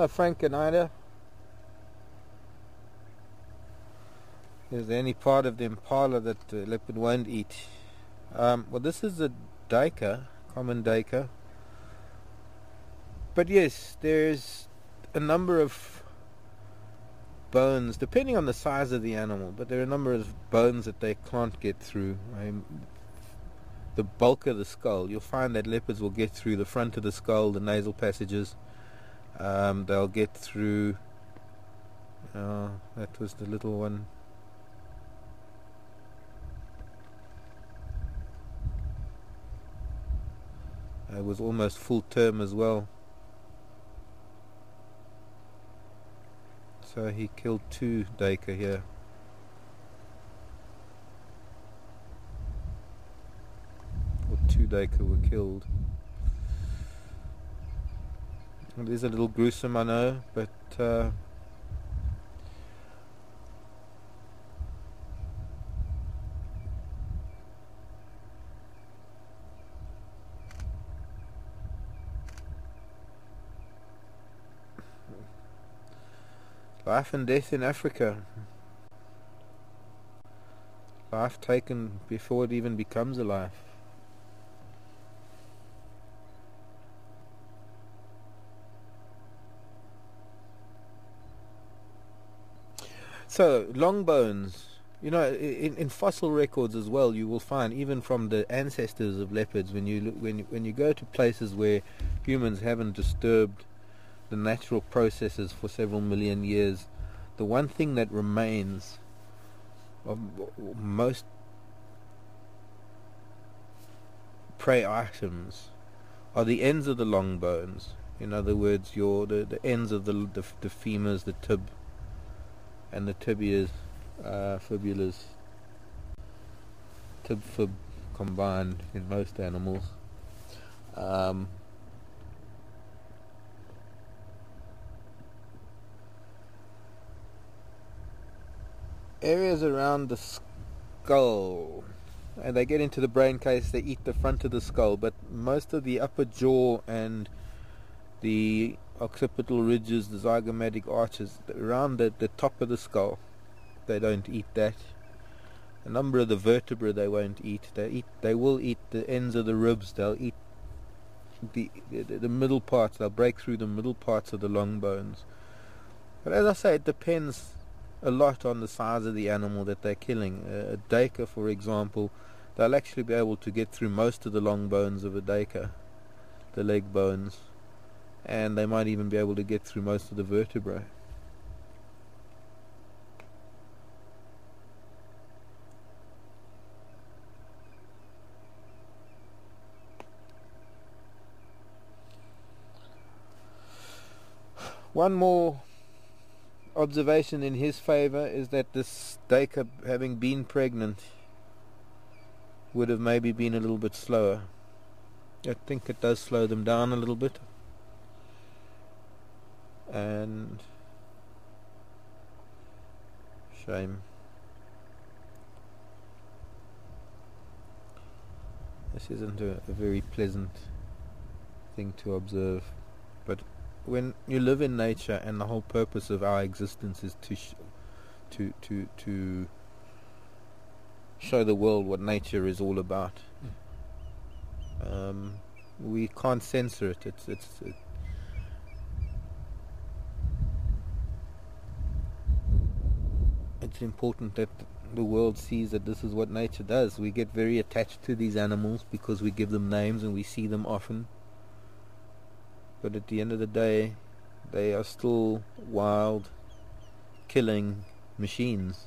[SPEAKER 1] Frank and Ida, is there any part of the impala that the leopard won't eat? Well, this is a duiker, common duiker. But yes, there's a number of bones, depending on the size of the animal, but there are a number of bones that they can't get through. The bulk of the skull, you'll find that leopards will get through the front of the skull, the nasal passages. They'll get through, that was the little one. It was almost full term as well. So he killed 2 duiker here. Or 2 duiker were killed. It is a little gruesome, I know, but life and death in Africa. Life taken before it even becomes a life. So, long bones. You know, in fossil records as well, you will find, even from the ancestors of leopards, when you go to places where humans haven't disturbed the natural processes for several million years, the one thing that remains of most prey items are the ends of the long bones. In other words, the ends of the femurs, the tib, and the tibias, fibulas, tib-fib combined in most animals. Areas around the skull, and they get into the brain case, they eat the front of the skull, but most of the upper jaw and the occipital ridges, the zygomatic arches around the top of the skull, they don't eat that. A number of the vertebrae they won't eat. They will eat the ends of the ribs. They'll eat the middle parts. They'll break through the middle parts of the long bones. But as I say, it depends a lot on the size of the animal that they're killing. A duiker, for example, they'll actually be able to get through most of the long bones of a duiker, the leg bones, and they might even be able to get through most of the vertebrae. One more observation in his favor is that this duiker, having been pregnant, would have maybe been a little bit slower. I think it does slow them down a little bit. And shame. This isn't a very pleasant thing to observe, but when you live in nature, and the whole purpose of our existence is to show the world what nature is all about, we can't censor it. It's important that the world sees that this is what nature does. We get very attached to these animals because we give them names and we see them often. But at the end of the day, they are still wild, killing machines.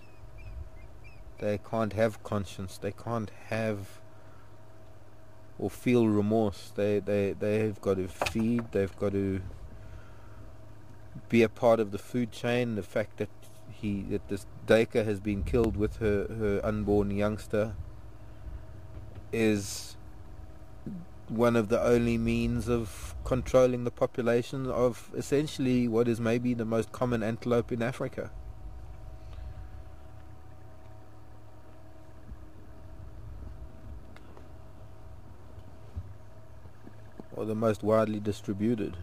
[SPEAKER 1] They can't have conscience. They can't have or feel remorse. They've got to feed. They've got to be a part of the food chain. The fact that that this Dacre has been killed with her unborn youngster is one of the only means of controlling the population of essentially what is maybe the most common antelope in Africa. Or the most widely distributed.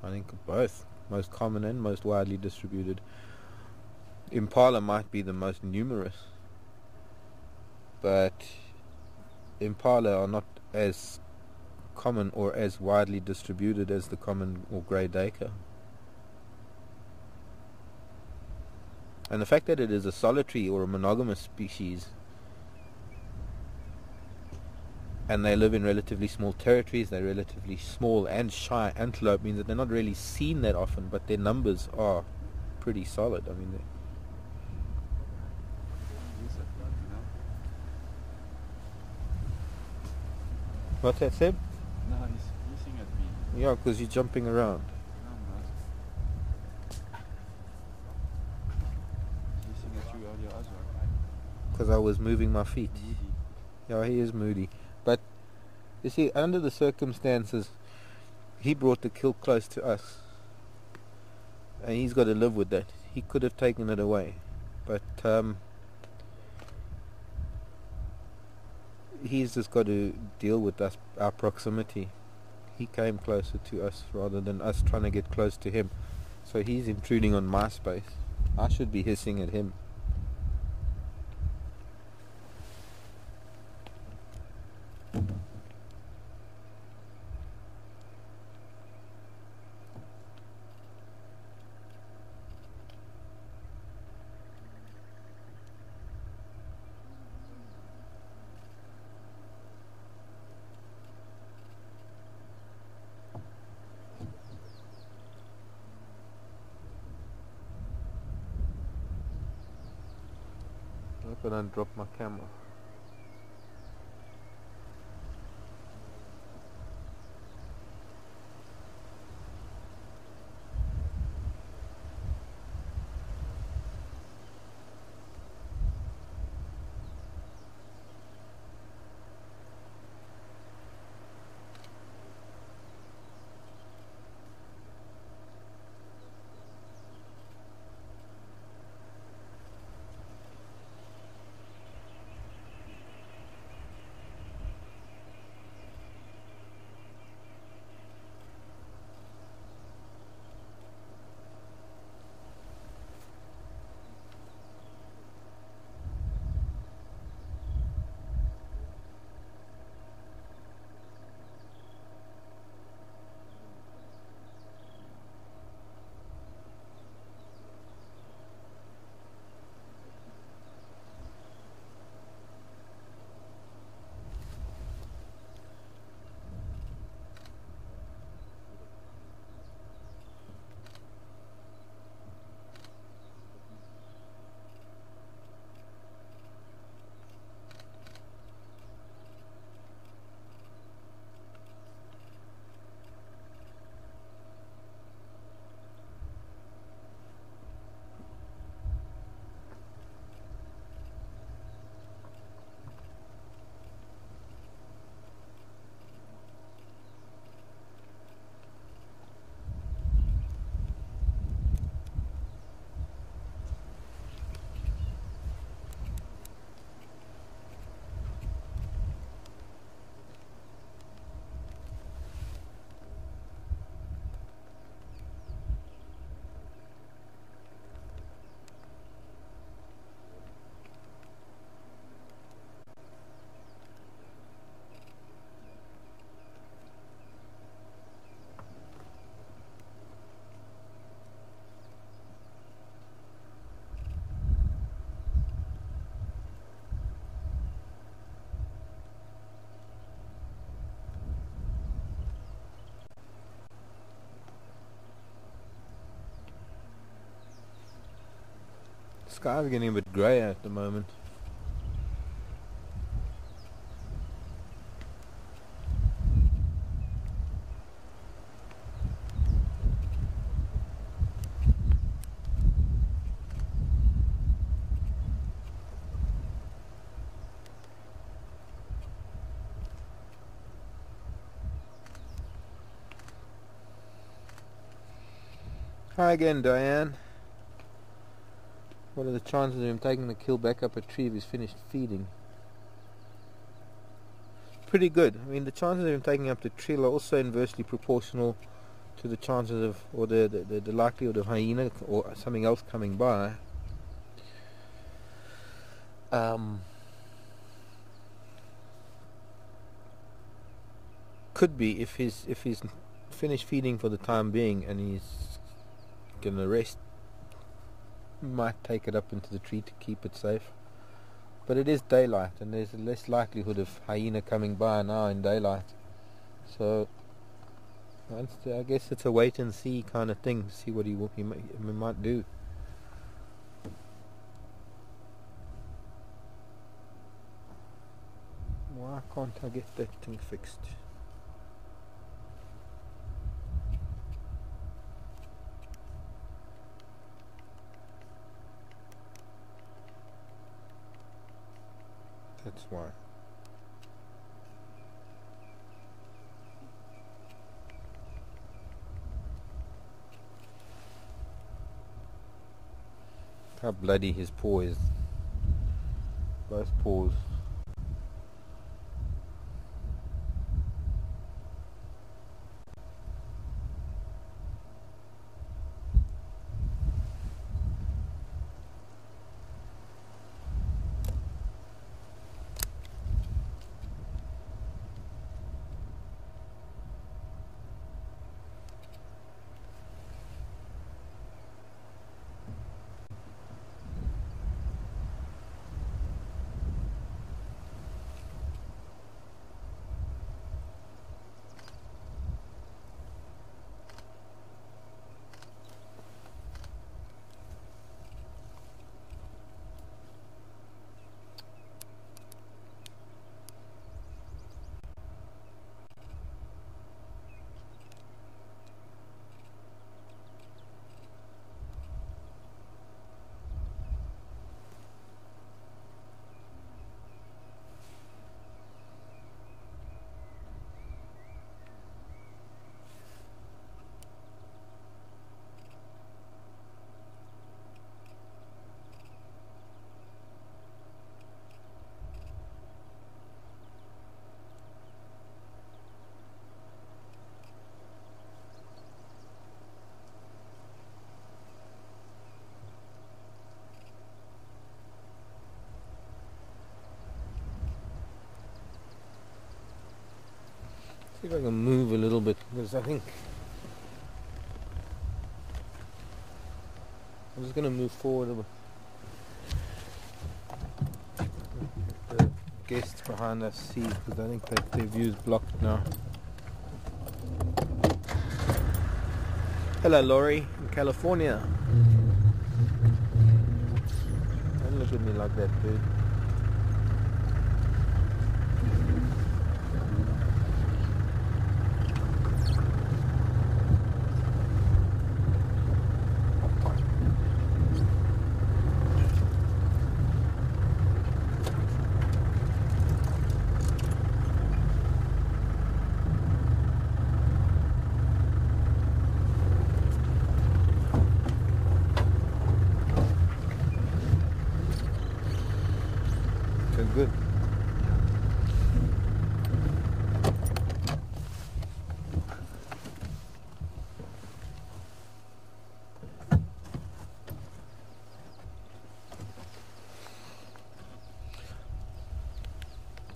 [SPEAKER 1] I think both. Most common and most widely distributed. Impala might be the most numerous, but impala are not as common or as widely distributed as the common or grey Dacre. And the fact that it is a solitary or a monogamous species, and they live in relatively small territories, they're relatively small and shy antelope, means that they're not really seen that often, but their numbers are pretty solid. I mean, what's that, Seb?
[SPEAKER 3] No, he's hissing at me.
[SPEAKER 1] Yeah, because you're jumping around.
[SPEAKER 3] No, I'm not. He's hissing at you earlier as well.
[SPEAKER 1] Because I was moving my feet.
[SPEAKER 3] Moody.
[SPEAKER 1] Yeah, he is moody. But, you see, under the circumstances, he brought the kill close to us. And he's got to live with that. He could have taken it away. But, he's just got to deal with us, our proximity. He came closer to us rather than us trying to get close to him. So he's intruding on my space. I should be hissing at him. I hope I don't drop my camera. Sky's getting a bit grey at the moment. Hi again, Diane. What are the chances of him taking the kill back up a tree if he's finished feeding? Pretty good. I mean, the chances of him taking up the tree are also inversely proportional to the chances of, or the likelihood of hyena or something else coming by. Could be if he's finished feeding for the time being and he's gonna rest, might take it up into the tree to keep it safe. But it is daylight and there's less likelihood of hyena coming by now in daylight, so I guess it's a wait and see kind of thing, see what he might do. Why can't I get that thing fixed? That's why. How bloody his paw is. Both paws. See if I can move a little bit, because I think I'm just going to move forward a bit. The guests behind us see, because I think that their view's blocked now. Hello, Laurie, in California. Don't look at me like that, dude. Good.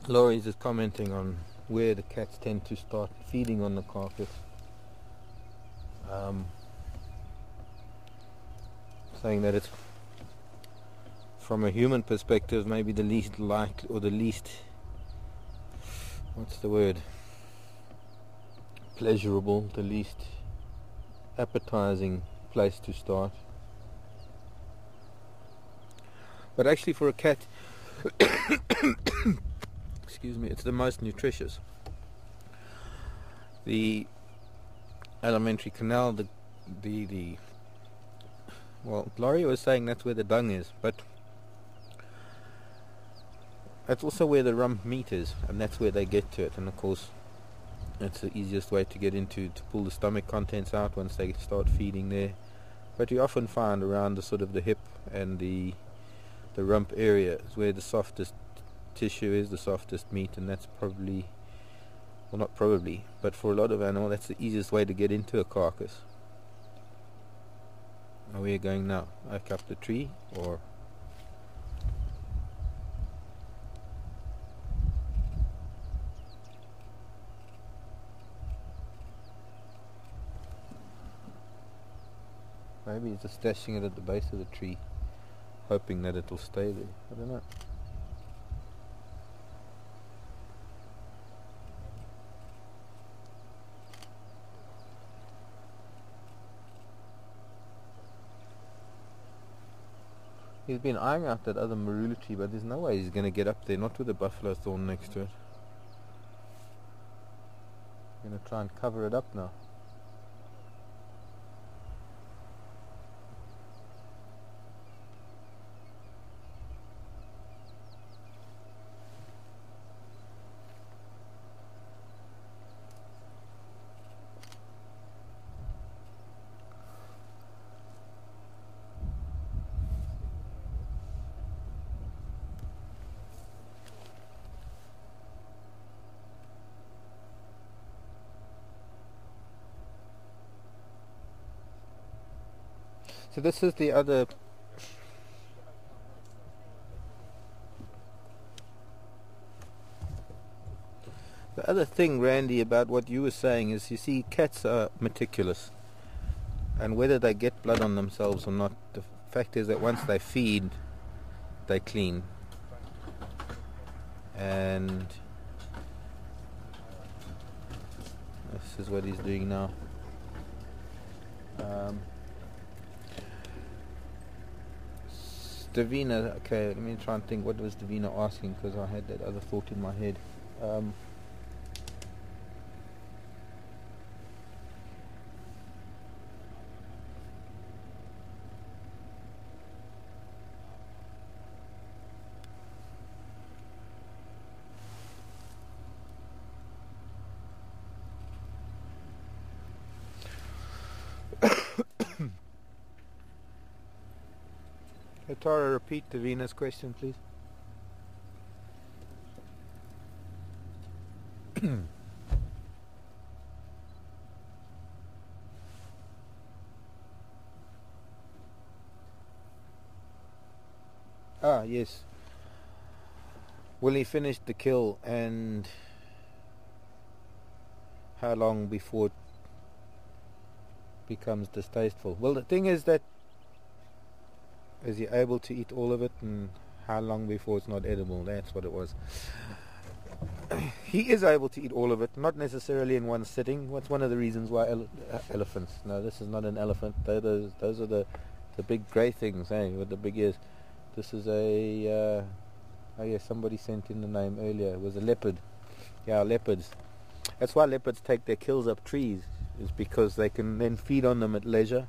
[SPEAKER 1] Laurie's just commenting on where the cats tend to start feeding on the carpet. Saying that it's, from a human perspective, maybe the least likely, or the least, what's the word, pleasurable, the least appetizing place to start. But actually for a cat, excuse me, it's the most nutritious. The alimentary canal, well, Laurie was saying that's where the dung is, but that's also where the rump meat is, and that's where they get to it. And of course, it's the easiest way to get into, to pull the stomach contents out once they start feeding there. but you often find around the sort of the hip and the rump area is where the softest tissue is, the softest meat, and that's probably, well, not probably, but for a lot of animals that's the easiest way to get into a carcass. Are we going now? Back up the tree, or maybe he's just stashing it at the base of the tree, hoping that it'll stay there. I don't know. He's been eyeing out that other marula tree, but there's no way he's going to get up there, not with a buffalo thorn next to it. I'm going to try and cover it up now. So this is the other thing, Randy, about what you were saying is, you see, cats are meticulous, and whether they get blood on themselves or not, the fact is that once they feed, they clean. And this is what he's doing now. Davina, okay, let me try and think, what was Davina asking, because I had that other thought in my head. Tara, repeat Davina's question, please. Ah, yes. Will he finish the kill, and how long before it becomes distasteful? Well, the thing is that, is he able to eat all of it, and how long before it's not edible? That's what it was. He is able to eat all of it, not necessarily in one sitting. What's one of the reasons why elephants? No, this is not an elephant. Those are the big grey things, with the big ears. This is a oh yeah, somebody sent in the name earlier. It was a leopard. Yeah, leopards. That's why leopards take their kills up trees, is because they can then feed on them at leisure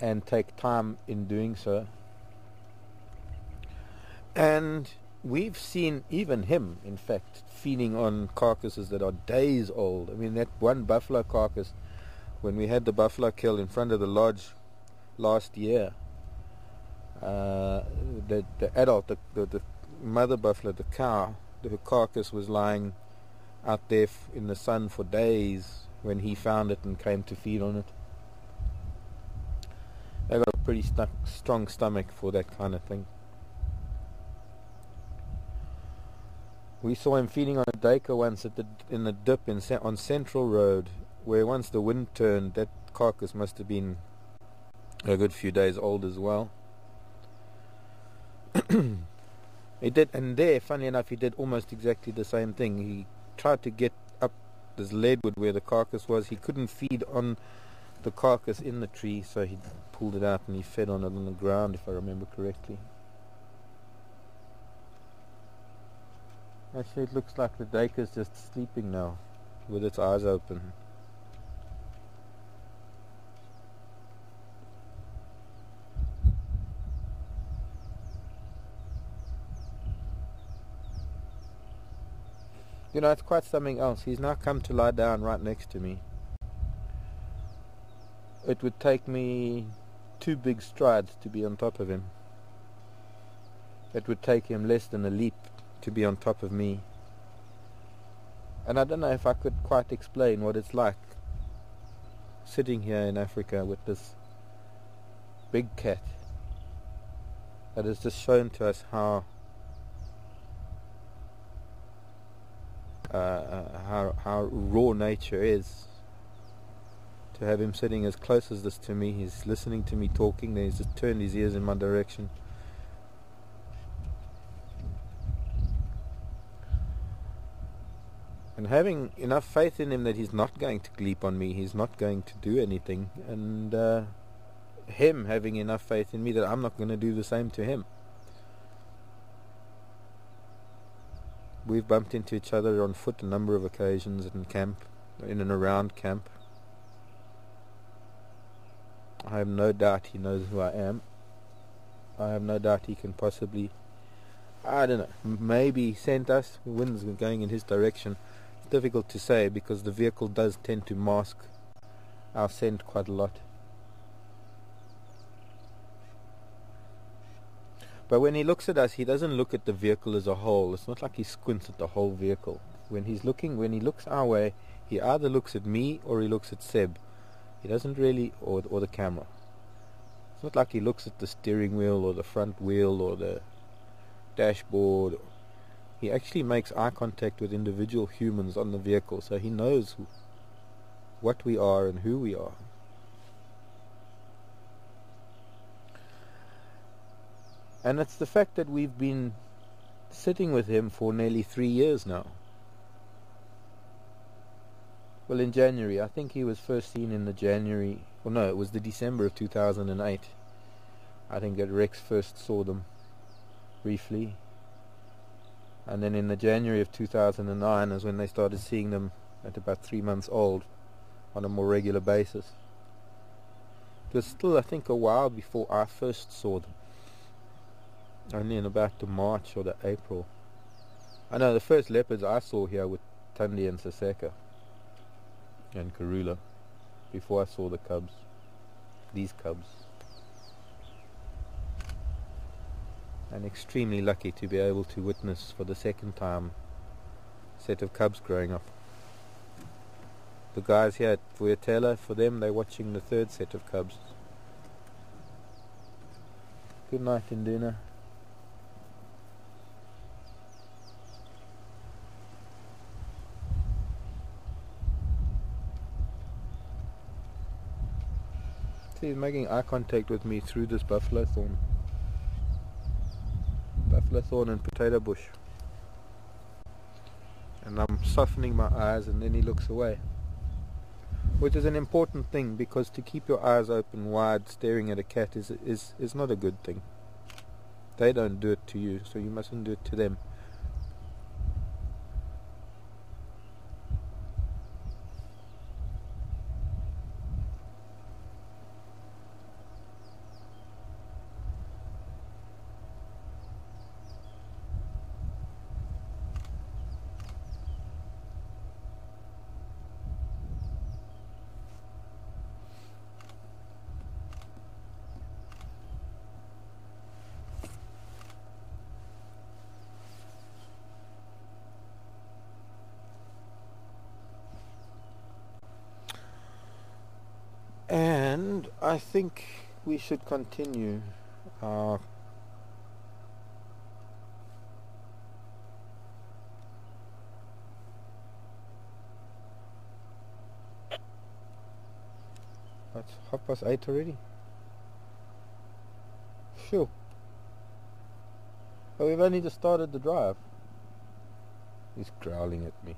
[SPEAKER 1] and take time in doing so. And we've seen even him, in fact, feeding on carcasses that are days old. I mean, that one buffalo carcass, when we had the buffalo kill in front of the lodge last year, the adult, the mother buffalo, the cow, the carcass was lying out there in the sun for days when he found it and came to feed on it. They got a pretty strong stomach for that kind of thing. We saw him feeding on a duiker once in the dip on Central Road, where once the wind turned, that carcass must have been a good few days old as well. He did, and there, funny enough, he did almost exactly the same thing. He tried to get up this leadwood where the carcass was. He couldn't feed on the carcass in the tree, so he pulled it out and he fed on it on the ground, if I remember correctly. Actually, it looks like the duiker's just sleeping now, with its eyes open. You know, it's quite something else. He's now come to lie down right next to me. It would take me two big strides to be on top of him. It would take him less than a leap to be on top of me. And I don't know if I could quite explain what it's like sitting here in Africa with this big cat that has just shown to us how raw nature is. To have him sitting as close as this to me, he's listening to me talking, then he's just turned his ears in my direction. And having enough faith in him that he's not going to leap on me, he's not going to do anything, and him having enough faith in me that I'm not going to do the same to him. We've bumped into each other on foot a number of occasions in camp, in and around camp. I have no doubt he knows who I am. I have no doubt he can possibly, I don't know, maybe scent us. The wind's going in his direction. It's difficult to say because the vehicle does tend to mask our scent quite a lot. But when he looks at us, he doesn't look at the vehicle as a whole. It's not like he squints at the whole vehicle. When he looks our way, he either looks at me or he looks at Seb. He doesn't really, or the camera. It's not like he looks at the steering wheel or the front wheel or the dashboard. He actually makes eye contact with individual humans on the vehicle, so he knows what we are and who we are. And it's the fact that we've been sitting with him for nearly 3 years now. Well, in January, I think he was first seen in the January, or no, it was the December of 2008. I think that Rex first saw them briefly. And then in the January of 2009 is when they started seeing them at about 3 months old on a more regular basis. It was still, I think, a while before I first saw them. Only in about the March or the April. I know the first leopards I saw here were Tundi and Saseka and Karula, before I saw the cubs, these cubs. And extremely lucky to be able to witness for the second time a set of cubs growing up. The guys here at Vuyatela, for them, they're watching the third set of cubs. Good night, Induna. He's making eye contact with me through this buffalo thorn and potato bush, and I'm softening my eyes, and then he looks away, which is an important thing, because to keep your eyes open wide staring at a cat is not a good thing. They don't do it to you, so you mustn't do it to them. And I think we should continue our It's 8:30 already. Sure. But we've only just started the drive. He's growling at me.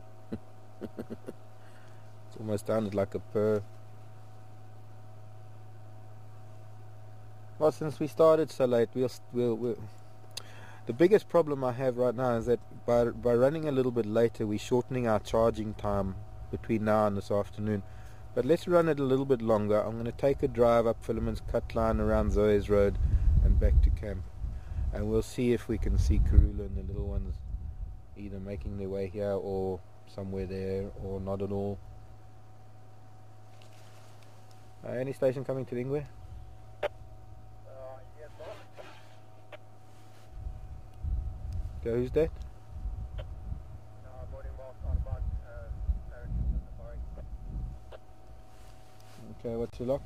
[SPEAKER 1] It's almost sounded like a purr. Well, since we started so late, we'll the biggest problem I have right now is that by running a little bit later, we're shortening our charging time between now and this afternoon. But let's run it a little bit longer. I'm going to take a drive up Philemon's Cut Line around Zoe's Road and back to camp. And we'll see if we can see Karula and the little ones either making their way here or somewhere there, or not at all. Any station coming to Lingwe? Okay, who's that?
[SPEAKER 2] Morning walk on about safari.
[SPEAKER 1] Okay, what's your lock?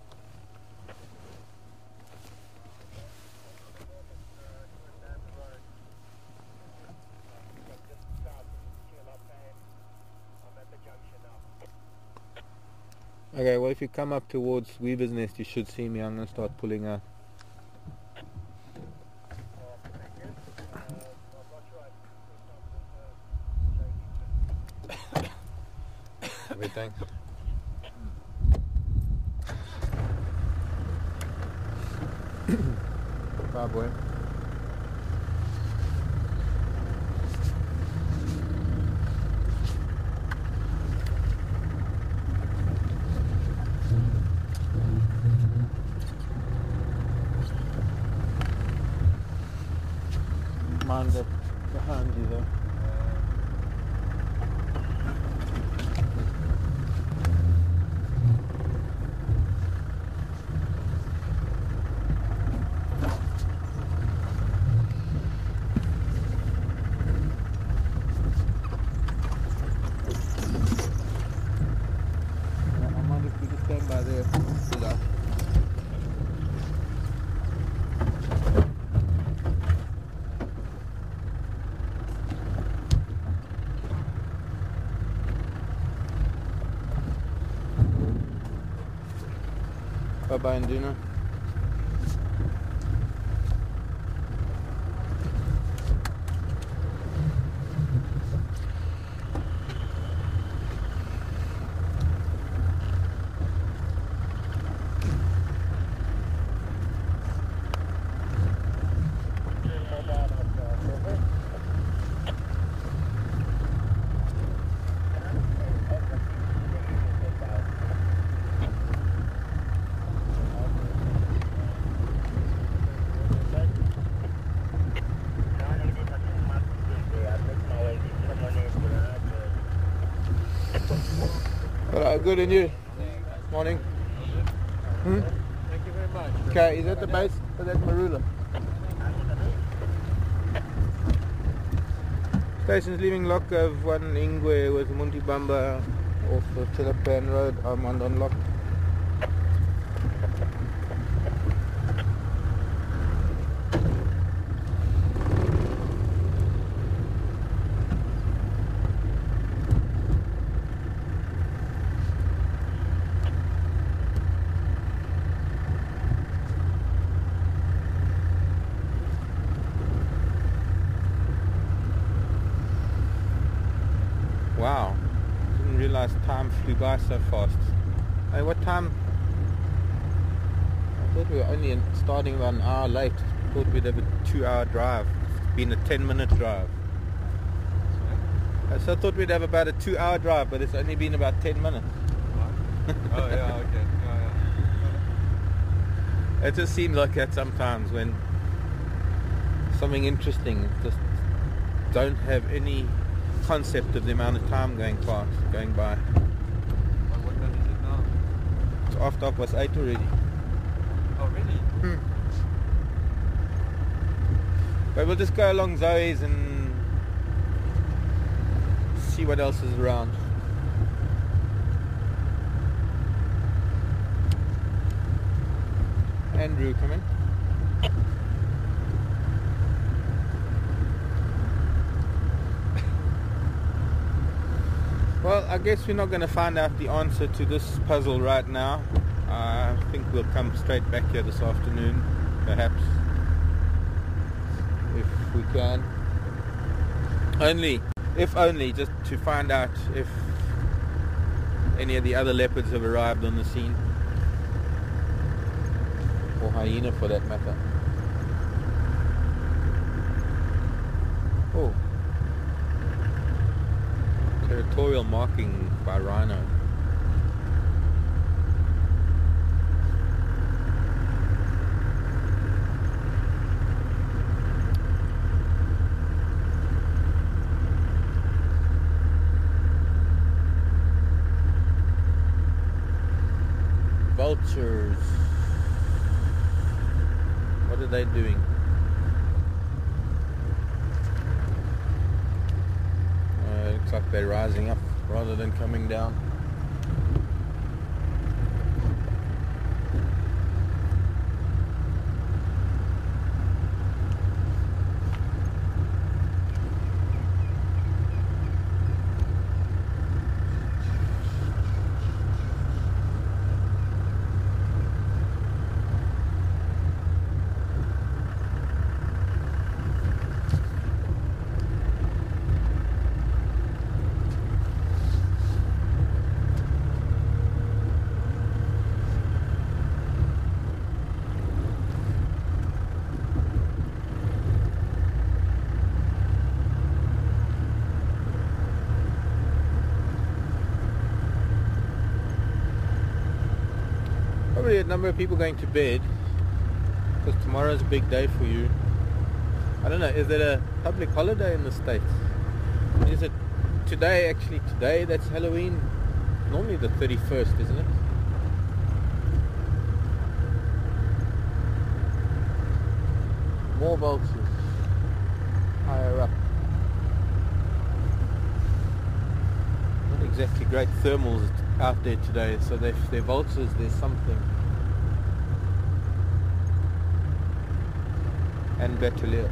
[SPEAKER 1] Okay, well if you come up towards Weaver's Nest you should see me. I'm going to start pulling out. Wait, thanks. Bye boy. Mind that behind you though. I mind if we just stand by there. See that? Bye-bye, Induna. Good, and you? Morning. Hmm?
[SPEAKER 3] Thank you very much.
[SPEAKER 1] Okay, is that the base or that Marula? Station's leaving lock of 1 Ingwe with Muntibamba off the Telepan Road. I'm on lock. Wow, didn't realize time flew by so fast. Hey, what time? I thought we were only starting about an hour late. Thought we'd have a 2-hour drive. It's been a 10-minute drive. So I thought we'd have about a 2-hour drive, but it's only been about 10 minutes.
[SPEAKER 3] What? Oh yeah, okay. Yeah.
[SPEAKER 1] It just seems like that sometimes when something interesting, just don't have any concept of the amount of time going by.
[SPEAKER 3] What time is it now?
[SPEAKER 1] It's after 8:30 already.
[SPEAKER 3] Oh really?
[SPEAKER 1] But we'll just go along Zoe's and see what else is around. Andrew, come in. Well, I guess we're not going to find out the answer to this puzzle right now. I think we'll come straight back here this afternoon, perhaps, if we can. If only just to find out if any of the other leopards have arrived on the scene. Or hyena for that matter. Oh. Territorial marking by rhino. Vultures. What are they doing? Looks like they're rising up rather than coming down. Probably a number of people going to bed because tomorrow's a big day for you. I don't know, is it a public holiday in the States? Is it today, actually today, that's Halloween? Normally the 31st, isn't it? More vultures higher up. Not exactly great thermals out there today, so they're vultures, there's something. And Betulia.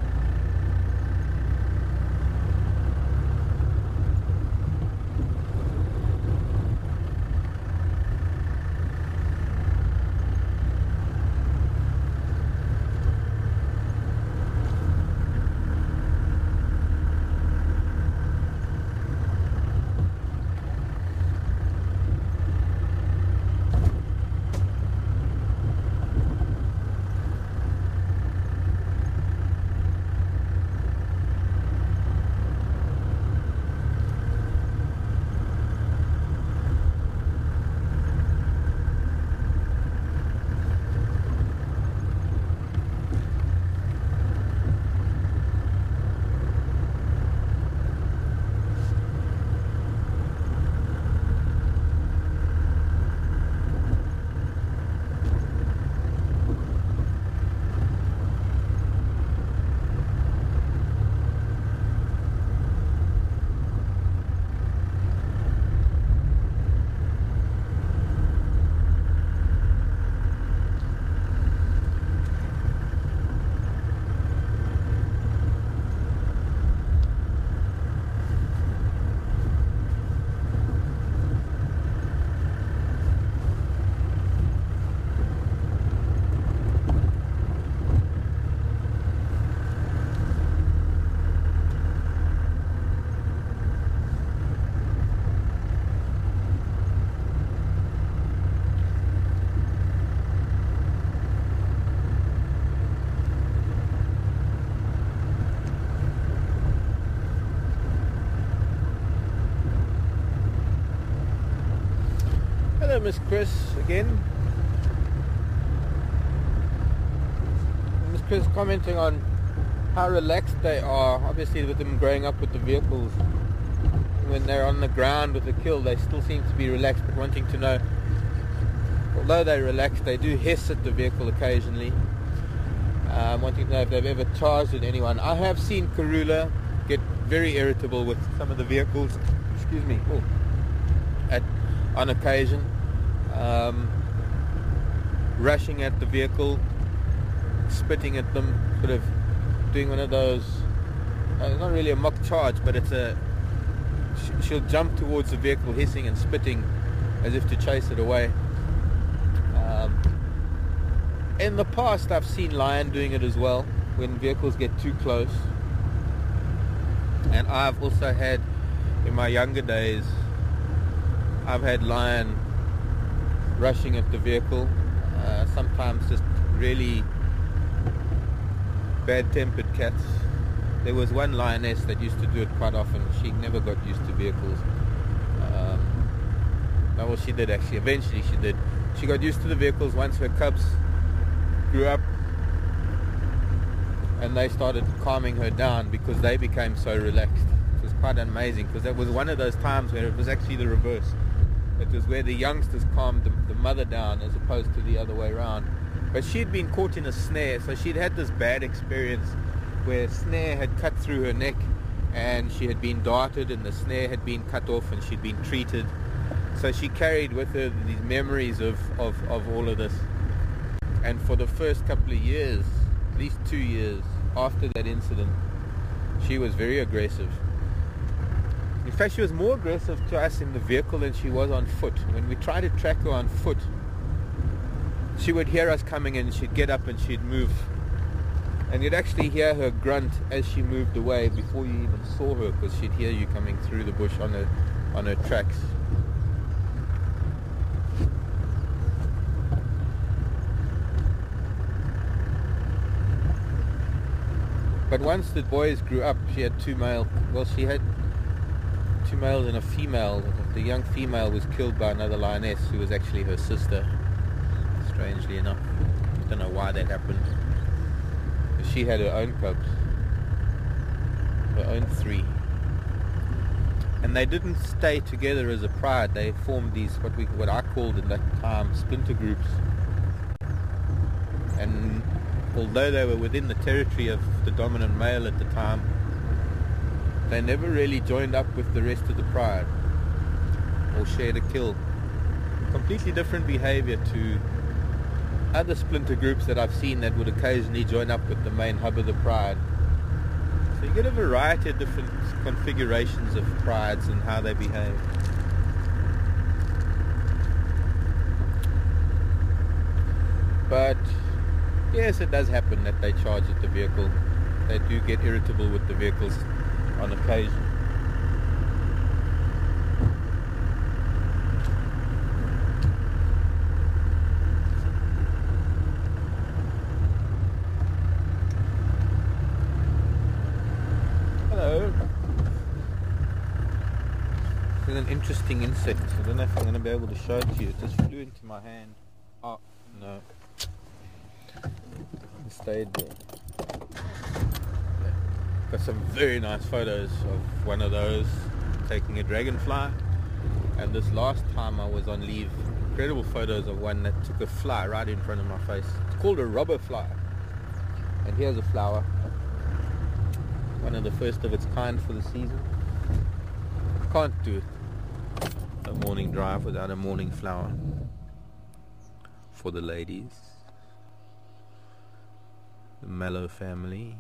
[SPEAKER 1] Hello, Miss Chris, again. Miss Chris commenting on how relaxed they are, obviously with them growing up with the vehicles. When they're on the ground with the kill, they still seem to be relaxed, but wanting to know, although they're relaxed, they do hiss at the vehicle occasionally, wanting to know if they've ever charged at anyone. I have seen Karula get very irritable with some of the vehicles, excuse me, on occasion, rushing at the vehicle, spitting at them, sort of doing one of those, it's not really a mock charge, but it's she'll jump towards the vehicle hissing and spitting as if to chase it away. In the past I've seen Lion doing it as well when vehicles get too close, and I've also had, in my younger days, I've had Lion rushing at the vehicle, sometimes just really bad-tempered cats. There was one lioness that used to do it quite often. She never got used to vehicles. Well, she did actually. Eventually she did. She got used to the vehicles once her cubs grew up, and they started calming her down because they became so relaxed. It was quite amazing, because that was one of those times where it was actually the reverse. It was where the youngsters calmed the mother down as opposed to the other way around. But she'd been caught in a snare, so she'd had this bad experience where a snare had cut through her neck and she had been darted and the snare had been cut off and she'd been treated. So she carried with her these memories of all of this. And for the first couple of years, at least 2 years after that incident, she was very aggressive. In fact, she was more aggressive to us in the vehicle than she was on foot. When we tried to track her on foot, she would hear us coming and she'd get up and she'd move. And you'd actually hear her grunt as she moved away before you even saw her, because she'd hear you coming through the bush on her tracks. But once the boys grew up, she had she had 2 males and a female. The young female was killed by another lioness who was actually her sister, strangely enough. I don't know why that happened. But she had her own cubs, her own 3. And they didn't stay together as a pride. They formed these, what I called in that time, splinter groups. And although they were within the territory of the dominant male at the time, they never really joined up with the rest of the pride or shared a kill. Completely different behavior to other splinter groups that I've seen that would occasionally join up with the main hub of the pride. So you get a variety of different configurations of prides and how they behave. But yes, it does happen that they charge at the vehicle. They do get irritable with the vehicles on occasion. Hello. This is an interesting insect. I don't know if I'm going to be able to show it to you. It just flew into my hand. Oh, no. Stayed there. Got some very nice photos of one of those taking a dragonfly, and this last time I was on leave, incredible photos of one that took a fly right in front of my face. It's called a robber fly, and here's a flower, one of the first of its kind for the season. Can't do a morning drive without a morning flower for the ladies. The mallow family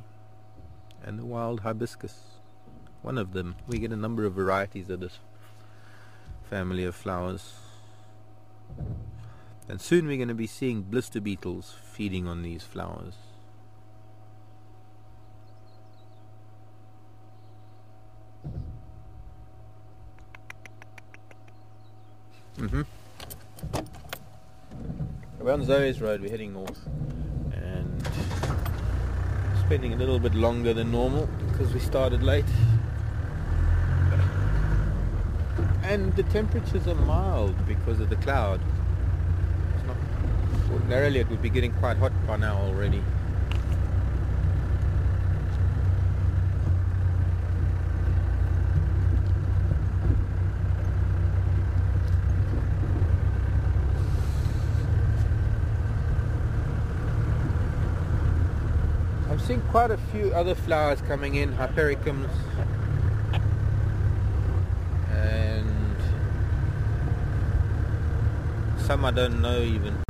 [SPEAKER 1] and the wild hibiscus, one of them. We get a number of varieties of this family of flowers, and soon we're going to be seeing blister beetles feeding on these flowers. We're on Zoe's Road, we're heading north, and spending a little bit longer than normal because we started late, and the temperatures are mild because of the cloud. It's not, ordinarily it would be getting quite hot by now already. I'm seeing quite a few other flowers coming in, hypericums, and some I don't know even.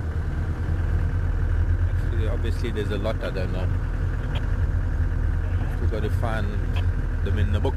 [SPEAKER 1] Actually, obviously there's a lot I don't know. We've got to find them in the book.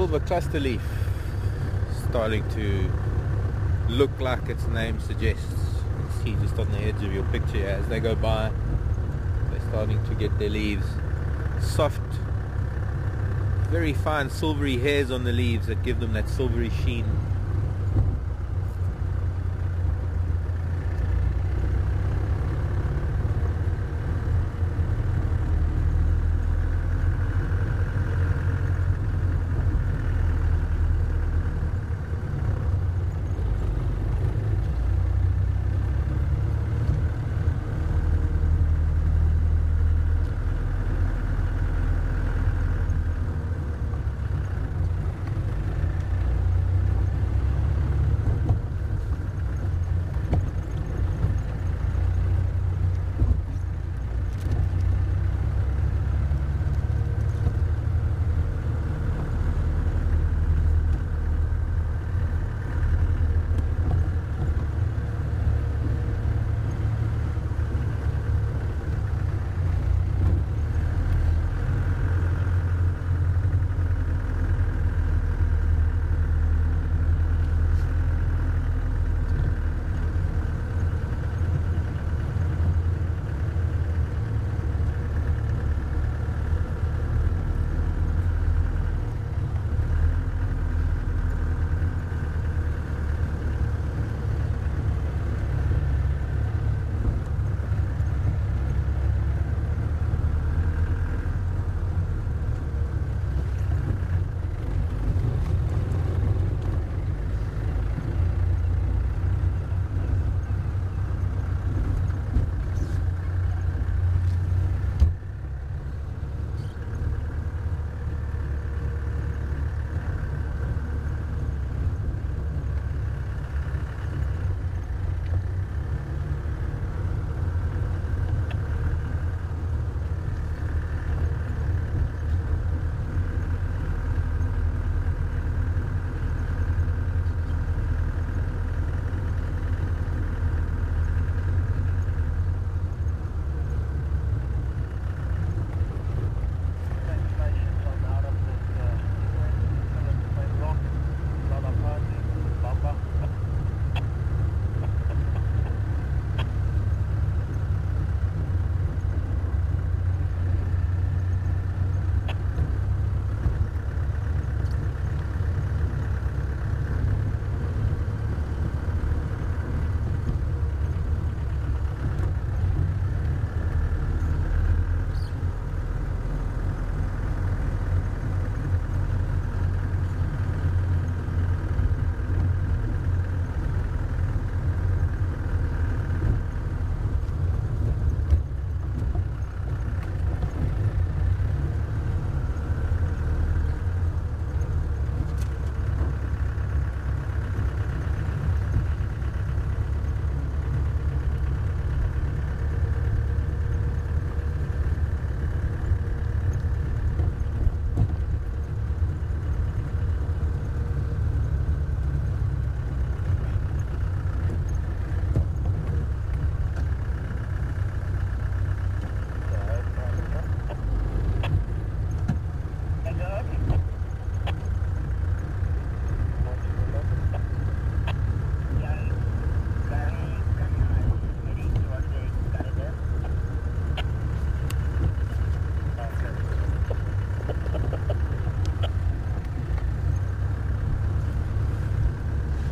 [SPEAKER 1] silver cluster leaf starting to look like its name suggests. You can see just on the edge of your picture as they go by, they're starting to get their leaves soft, very fine silvery hairs on the leaves that give them that silvery sheen.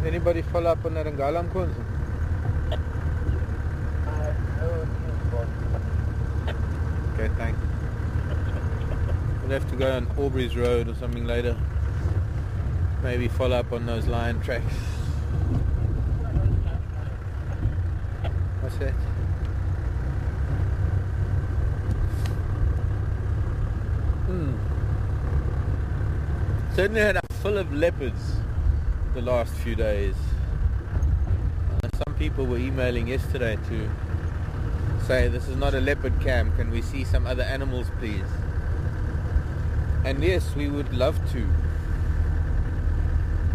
[SPEAKER 1] Anybody follow up on that Ngalam Kunz? Okay, thanks. We'll have to go on Aubrey's Road or something later. Maybe follow up on those lion tracks. What's that? Certainly had a full of leopards the last few days. Some people were emailing yesterday to say this is not a leopard cam, can we see some other animals please? And yes, we would love to.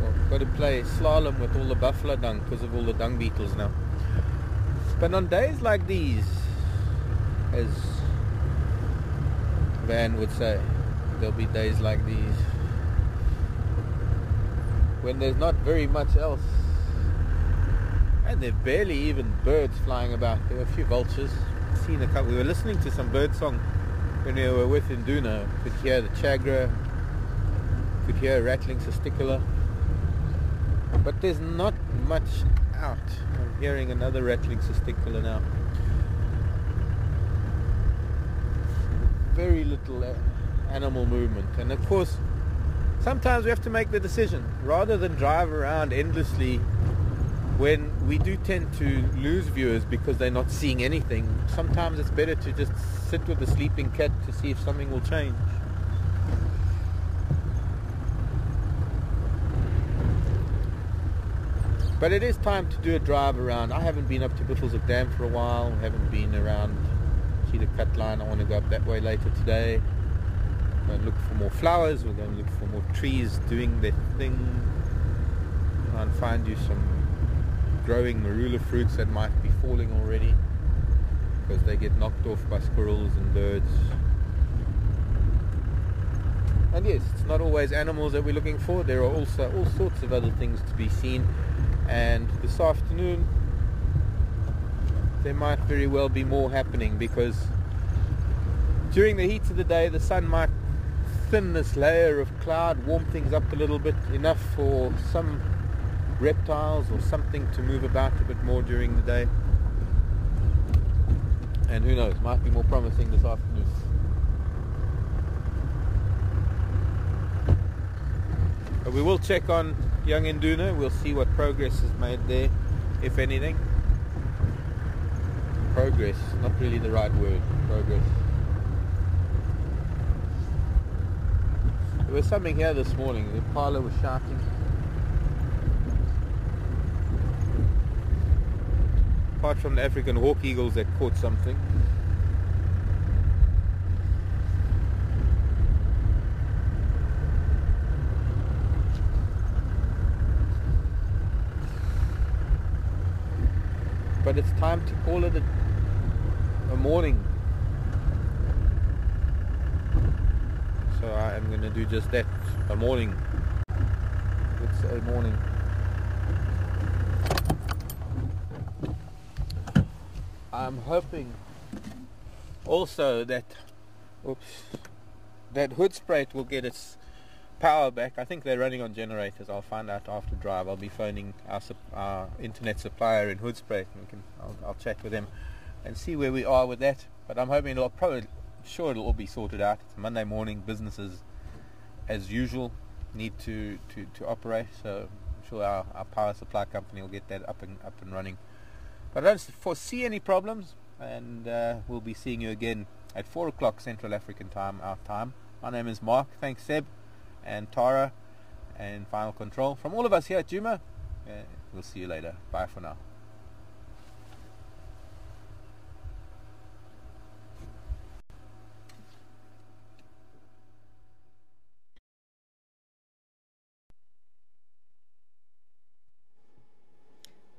[SPEAKER 1] Well, got to play slalom with all the buffalo dung because of all the dung beetles now. But on days like these, as Van would say, there'll be days like these when there's not very much else. And there are barely even birds flying about. There were a few vultures. Seen a couple. We were listening to some bird song when we were with Induna. Could hear the chagra, could hear rattling cisticola. But there's not much out. I'm hearing another rattling cisticola now. Very little animal movement. And of course, sometimes we have to make the decision. Rather than drive around endlessly, when we do tend to lose viewers because they're not seeing anything, sometimes it's better to just sit with the sleeping cat to see if something will change. But it is time to do a drive around. I haven't been up to Bushelshoek Dam for a while. I haven't been around the cut line. I want to go up that way later today. I'm going to look for more flowers. We're going to look for more trees doing their thing. Try and find you some growing marula fruits that might be falling already because they get knocked off by squirrels and birds. And yes, it's not always animals that we're looking for. There are also all sorts of other things to be seen. And this afternoon there might very well be more happening, because during the heat of the day the sun might thin this layer of cloud, warm things up a little bit, enough for some reptiles or something to move about a bit more during the day. And who knows, might be more promising this afternoon. But we will check on young Induna. We'll see what progress is made there, if anything. Progress, not really the right word. Progress. There was something here this morning. The parlour was shouting. Apart from the African hawk eagles that caught something. But it's time to call it a morning. So I am going to do just that, a morning. It's a morning. I'm hoping also that Hoodspruit will get its power back. I think they're running on generators. I'll find out after drive. I'll be phoning our internet supplier in Hoodspruit, and I'll chat with them and see where we are with that. But I'm hoping it'll all be sorted out. It's Monday morning. Businesses as usual need to operate, so I'm sure our power supply company will get that up and running. But I don't foresee any problems, and we'll be seeing you again at 4 o'clock Central African time, our time. My name is Mark. Thanks Seb and Tara and Final Control. From all of us here at Juma, we'll see you later. Bye for now.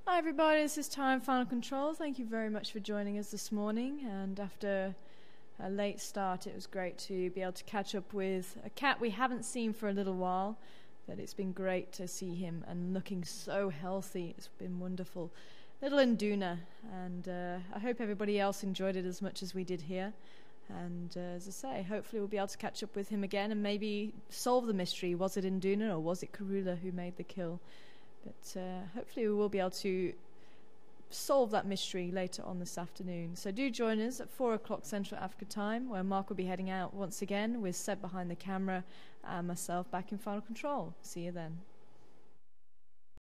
[SPEAKER 4] Hi everybody, this is Tara and Final Control. Thank you very much for joining us this morning, and after a late start it was great to be able to catch up with a cat we haven't seen for a little while, but it's been great to see him and looking so healthy. It's been wonderful. Little Induna, and I hope everybody else enjoyed it as much as we did here. And as I say, hopefully we'll be able to catch up with him again and maybe solve the mystery. Was it Induna or was it Karula who made the kill? But hopefully we will be able to solve that mystery later on this afternoon. So do join us at 4 o'clock Central Africa time, where Mark will be heading out once again with Seb behind the camera and myself back in Final Control. See you then.